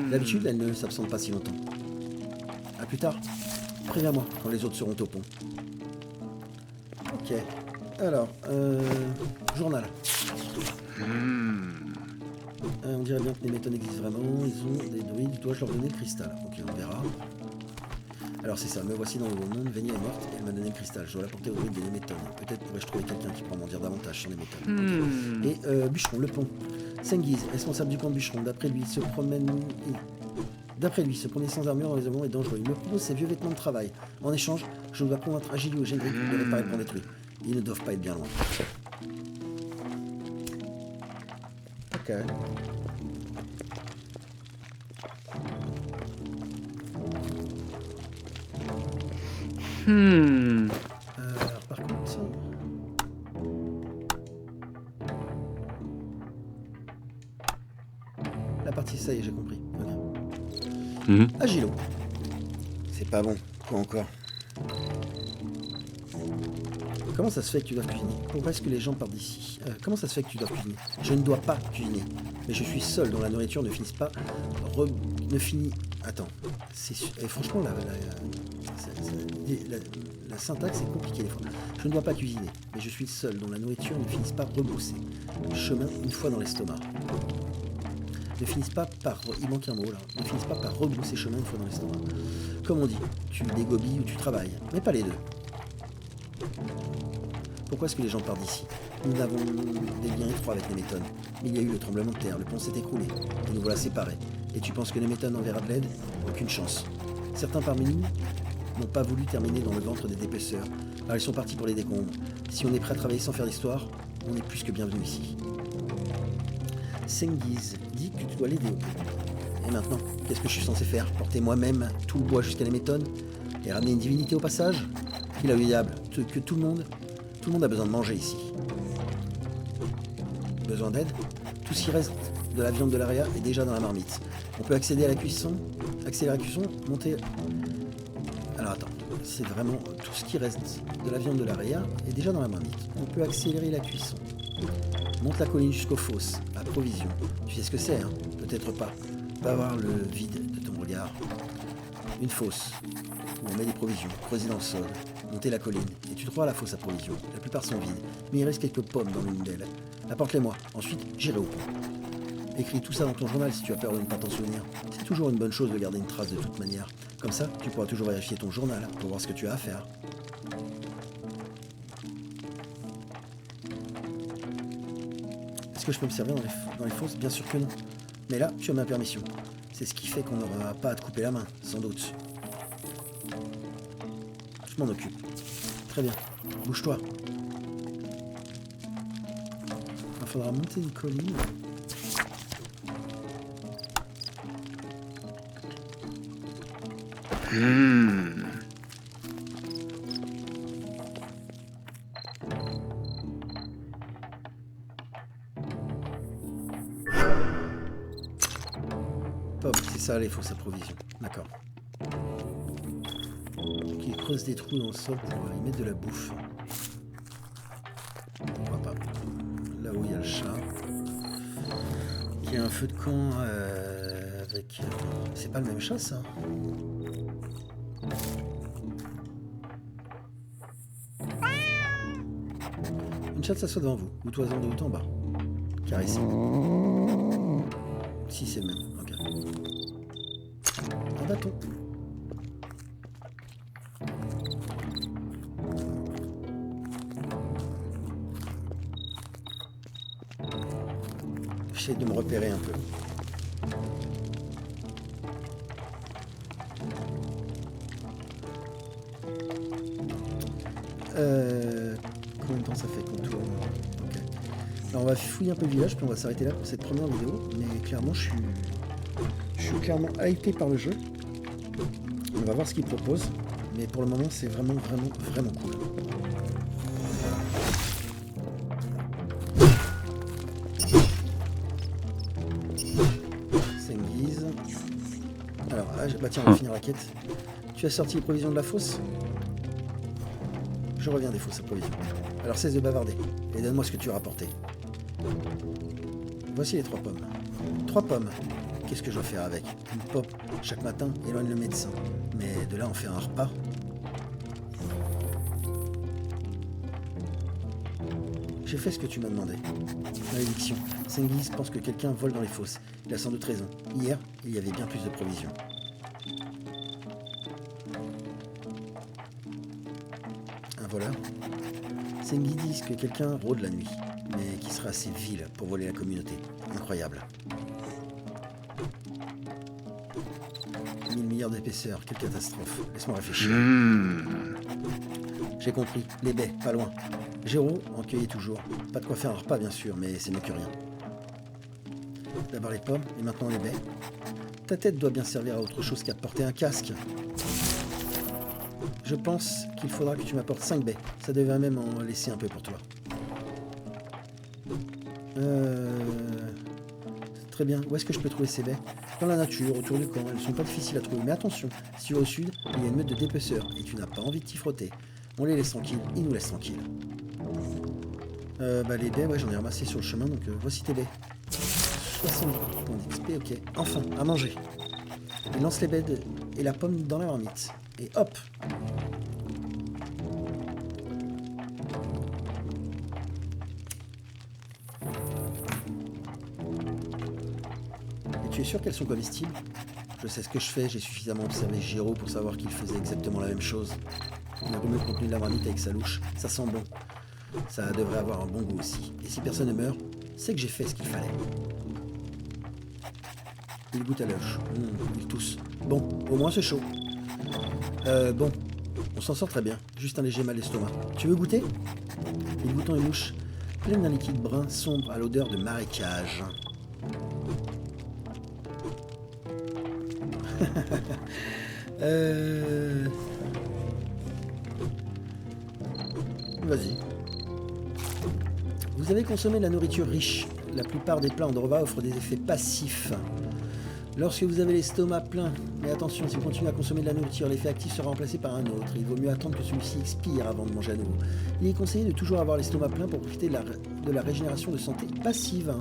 D'habitude, elle ne s'absente pas si longtemps. A plus tard. Préviens-moi quand les autres seront au pont. Ok. Alors, journal. On dirait bien que les méthodes existent vraiment. Ils ont des druides. Dois-je leur donner le cristal? Ok, on verra. Alors c'est ça, me voici dans le monde. Venia est morte, elle m'a donné le cristal. Je dois l'apporter au druide des Nemeton. Peut-être pourrais-je trouver quelqu'un qui pourra m'en dire davantage sur les méthodes. Okay. Et Bûcheron, le pont. Sengiz, responsable du camp de Bûcheron. D'après lui, se promener sans armure dans les hommes est dangereux. Il me propose ses vieux vêtements de travail. En échange, je dois convaincre Agilio et Gendrik de réparer le pont détruit. Ils ne doivent pas être bien loin. Ok. Alors, par contre... La partie, ça y est, j'ai compris. Okay. Agilo. C'est pas bon. Quoi encore? Comment ça se fait que tu dois cuisiner? Pourquoi est-ce que les gens partent d'ici? Comment ça se fait que tu dois cuisiner? Je ne dois pas cuisiner. Mais je suis seul dont la nourriture ne finisse pas... Attends. Franchement, la syntaxe est compliquée des fois. Je ne dois pas cuisiner, mais je suis le seul dont la nourriture ne finisse pas rebrousser chemin une fois dans l'estomac. Ne finissent pas par... Il manque un mot là. Ne finissent pas par rebrousser chemin une fois dans l'estomac. Comme on dit, tu dégobilles ou tu travailles, mais pas les deux. Pourquoi est-ce que les gens partent d'ici? Nous avons des liens étroits avec les Nemeton. Mais il y a eu le tremblement de terre, le pont s'est écroulé, et nous voilà séparés. Et tu penses que les Nemeton enverra de l'aide? Aucune chance. Certains parmi nous n'ont pas voulu terminer dans le ventre des dépeceurs, alors ils sont partis pour les décombres. Si on est prêt à travailler sans faire d'histoire, on est plus que bienvenu ici. Sengiz dit que tu dois l'aider. Et maintenant, qu'est-ce que je suis censé faire? Porter moi-même tout le bois jusqu'à les Nemeton et ramener une divinité au passage? Il a eu diable, que tout le monde a besoin de manger ici. Besoin d'aide? Tout ce qui reste de la viande de l'Aria est déjà dans la marmite. On peut accéder à la cuisson, accélérer la cuisson, monter... Alors attends, c'est vraiment tout ce qui reste de la viande de l'Aria est déjà dans la marmite. On peut accélérer la cuisson. Monte la colline jusqu'aux fosses, à provision. Tu sais ce que c'est, hein? Peut-être pas. Va voir le vide de ton regard. Une fosse où on met des provisions, creusées dans le sol. Monter la colline, et tu trouveras la fosse à provisions. La plupart sont vides, mais il reste quelques pommes dans l'une d'elles. Apporte-les-moi, ensuite j'irai au pont. Écris tout ça dans ton journal si tu as peur de ne pas t'en souvenir. C'est toujours une bonne chose de garder une trace de toute manière. Comme ça, tu pourras toujours vérifier ton journal pour voir ce que tu as à faire. Est-ce que je peux me servir dans les fosses? Bien sûr que non. Mais là, tu as ma permission. C'est ce qui fait qu'on n'aura pas à te couper la main, sans doute. Je m'en occupe. Très bien. Bouge-toi. Il faudra monter une colline. Hop, c'est ça les fausses approvisions. D'accord. Qui creuse des trous dans le sol pour y mettre de la bouffe. Pourquoi pas. Là où il y a le chat. Qui a un feu de camp avec... C'est pas le même chat ça. Une chatte s'assoit devant vous, ou toisant de haut en bas. Caressant. Si c'est le même, ok. Un bâton. J'essaie de me repérer un peu. Combien de temps ça fait qu'on tourne? Ok. Alors on va fouiller un peu le village, puis on va s'arrêter là pour cette première vidéo. Mais clairement, je suis clairement hypé par le jeu. On va voir ce qu'il propose. Mais pour le moment, c'est vraiment cool. Sengiz. Alors, bah tiens, on va finir la quête. Tu as sorti les provisions de la fosse? Je reviens des fausses approvisions. Alors cesse de bavarder, et donne-moi ce que tu as rapporté. Voici les 3 pommes. 3 pommes. Qu'est-ce que je dois faire avec? Une pomme chaque matin éloigne le médecin. Mais de là en faire un repas. J'ai fait ce que tu m'as demandé. Malédiction. Sengiz pense que quelqu'un vole dans les fosses. Il a sans doute raison. Hier, il y avait bien plus de provisions. Un voleur. Sengiz dit que quelqu'un rôde la nuit, mais qui sera assez vil pour voler la communauté. Incroyable. 1000 milliards d'épaisseur, quelle catastrophe. Laisse-moi réfléchir. J'ai compris, les baies, pas loin. Géraud en cueillait toujours. Pas de quoi faire un repas, bien sûr, mais c'est mieux que rien. D'abord les pommes, et maintenant les baies. Ta tête doit bien servir à autre chose qu'à porter un casque. Je pense qu'il faudra que tu m'apportes 5 baies. Ça devrait même en laisser un peu pour toi. Très bien. Où est-ce que je peux trouver ces baies? Dans la nature, autour du camp. Elles sont pas difficiles à trouver. Mais attention, si tu vas au sud, il y a une meute de dépeceurs et tu n'as pas envie de t'y frotter. On les laisse tranquilles, ils nous laissent tranquilles. Les baies, ouais, j'en ai ramassé sur le chemin, donc voici tes baies. 60 points d'XP, ok. Enfin, à manger. Il lance les baies et la pomme dans la marmite. Et hop! Et tu es sûr qu'elles sont comestibles? Je sais ce que je fais, j'ai suffisamment observé Géraud pour savoir qu'il faisait exactement la même chose. Il a remis le contenu de la marmite avec sa louche, ça sent bon. Ça devrait avoir un bon goût aussi. Et si personne ne meurt, c'est que j'ai fait ce qu'il fallait. Il goûte à l'œuf. Il tousse. Bon, au moins c'est chaud. Bon, on s'en sort très bien. Juste un léger mal d'estomac. Tu veux goûter? Il goûte une mouche pleine d'un liquide brun sombre à l'odeur de marécage. Vas-y. Vous avez consommé de la nourriture riche. La plupart des plats en Drova offrent des effets passifs. Lorsque vous avez l'estomac plein, mais attention, si vous continuez à consommer de la nourriture, l'effet actif sera remplacé par un autre. Il vaut mieux attendre que celui-ci expire avant de manger à nouveau. Il est conseillé de toujours avoir l'estomac plein pour profiter de la régénération de santé passive.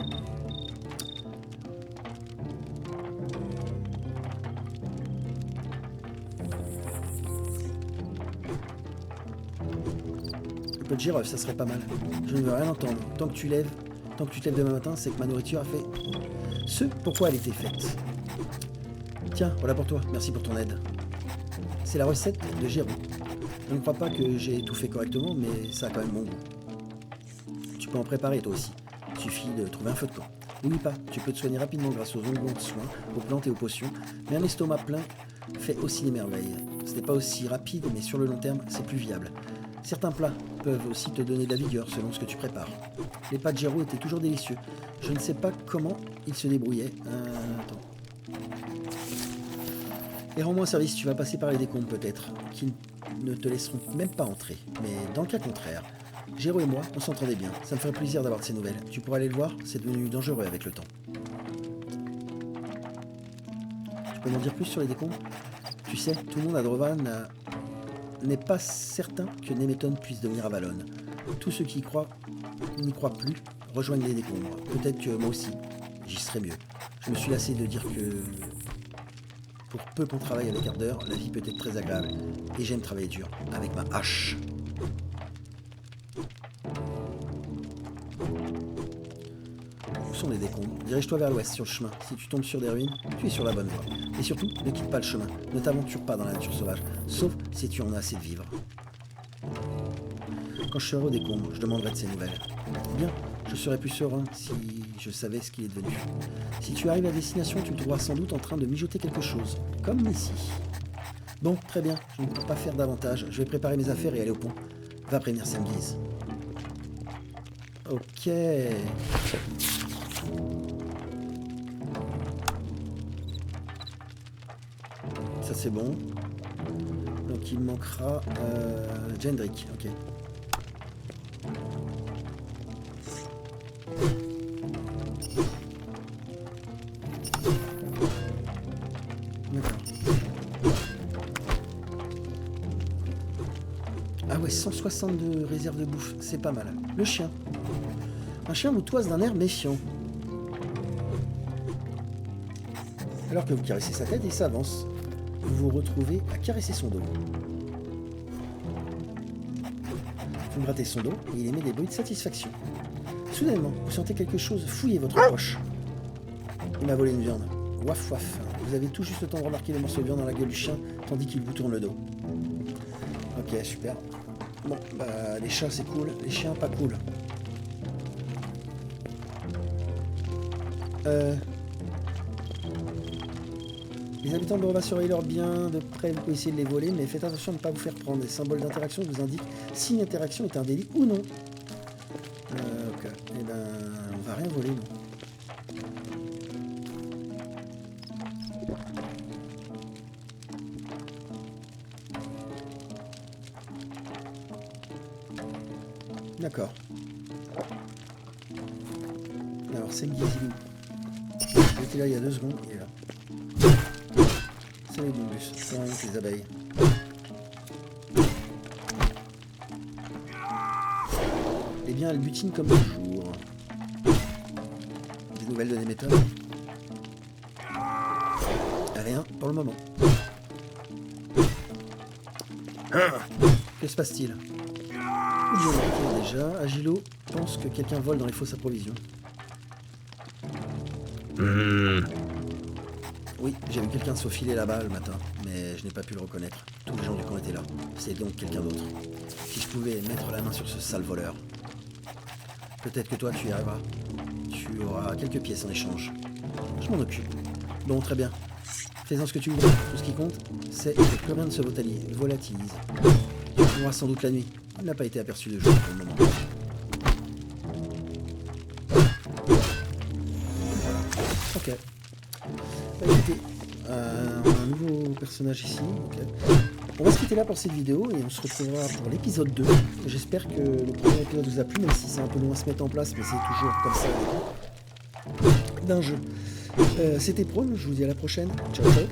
Un peu de girofle, ça serait pas mal. Je ne veux rien entendre. Tant que tu te lèves demain matin, c'est que ma nourriture a fait ce pourquoi elle était faite. Tiens, voilà pour toi. Merci pour ton aide. C'est la recette de Géraud. Je ne crois pas que j'ai tout fait correctement, mais ça a quand même bon goût. Tu peux en préparer toi aussi. Il suffit de trouver un feu de camp. N'oublie pas, tu peux te soigner rapidement grâce aux onglons de soins, aux plantes et aux potions, mais un estomac plein fait aussi des merveilles. Ce n'est pas aussi rapide, mais sur le long terme, c'est plus viable. Certains plats peuvent aussi te donner de la vigueur selon ce que tu prépares. Les pâtes Géraud étaient toujours délicieux. Je ne sais pas comment ils se débrouillaient. Attends. Et rends-moi un service, tu vas passer par les décombres peut-être, qui ne te laisseront même pas entrer. Mais dans le cas contraire, Géraud et moi, on s'entendait bien. Ça me ferait plaisir d'avoir de ces nouvelles. Tu pourras aller le voir, c'est devenu dangereux avec le temps. Tu peux m'en dire plus sur les décombres? Tu sais, tout le monde à Drovan n'est pas certain que Nemeton puisse devenir Avalon. Tous ceux qui y croient n'y croient plus, rejoignent les décombres. Peut-être que moi aussi, j'y serais mieux. Je me suis lassé de dire que pour peu qu'on travaille avec ardeur, la vie peut être très agréable. Et j'aime travailler dur, avec ma hache. Où sont les décombres? Dirige-toi vers l'ouest, sur le chemin. Si tu tombes sur des ruines, tu es sur la bonne voie. Et surtout, ne quitte pas le chemin. Ne t'aventure pas dans la nature sauvage, sauf si tu en as assez de vivre. Quand je serai au décombre, je demanderai de ces nouvelles. Bien, je serais plus serein si je savais ce qu'il est devenu. Si tu arrives à destination, tu le trouveras sans doute en train de mijoter quelque chose, comme ici. Bon, très bien, je ne peux pas faire davantage. Je vais préparer mes affaires et aller au pont. Va prévenir Samguise. Ok. Ça c'est bon. Donc il manquera Jendrik, ok. D'accord. Ah ouais, 162 réserves de bouffe, c'est pas mal. Le chien. Un chien vous toise d'un air méfiant. Alors que vous caressez sa tête, il s'avance. Vous vous retrouvez à caresser son dos. Vous grattez son dos et il émet des bruits de satisfaction. Soudainement, vous sentez quelque chose fouiller votre poche. Il m'a volé une viande. Waf waf. Vous avez tout juste le temps de remarquer le morceau de viande dans la gueule du chien, tandis qu'il vous tourne le dos. Ok, super. Bon, bah les chats c'est cool, les chiens pas cool. Les habitants de Borva surveillent leurs biens de près, vous pouvez essayer de les voler, mais faites attention à ne pas vous faire prendre. Les symboles d'interaction vous indiquent si une interaction est un délit ou non. Ok, et ben on va rien voler, non. D'accord. Alors, c'est Guizilou. Il était là il y a 2 secondes, il est là. C'est les bombus, c'est rien que les abeilles. Eh bien, elle butine comme toujours. Des nouvelles de Nemeton? Rien pour le moment. Que se passe-t-il? Déjà, Agilo pense que quelqu'un vole dans les fosses approvisions. Oui, j'ai vu quelqu'un se faufiler là-bas le matin, mais je n'ai pas pu le reconnaître. Tous les gens du camp étaient là. C'est donc quelqu'un d'autre. Si je pouvais mettre la main sur ce sale voleur. Peut-être que toi tu y arriveras. Tu auras quelques pièces en échange. Je m'en occupe. Bon, très bien. Fais-en ce que tu voudras. Tout ce qui compte, c'est que plus rien ne se volatilise. Tu mourras sans doute la nuit. Il n'a pas été aperçu de jour pour le moment. Ok. Bah, écoutez, on a un nouveau personnage ici. Okay. On va se quitter là pour cette vidéo et on se retrouvera pour l'épisode 2. J'espère que le premier épisode vous a plu, même si c'est un peu loin à se mettre en place, mais c'est toujours comme ça d'un jeu. C'était Prone, je vous dis à la prochaine. Ciao ciao.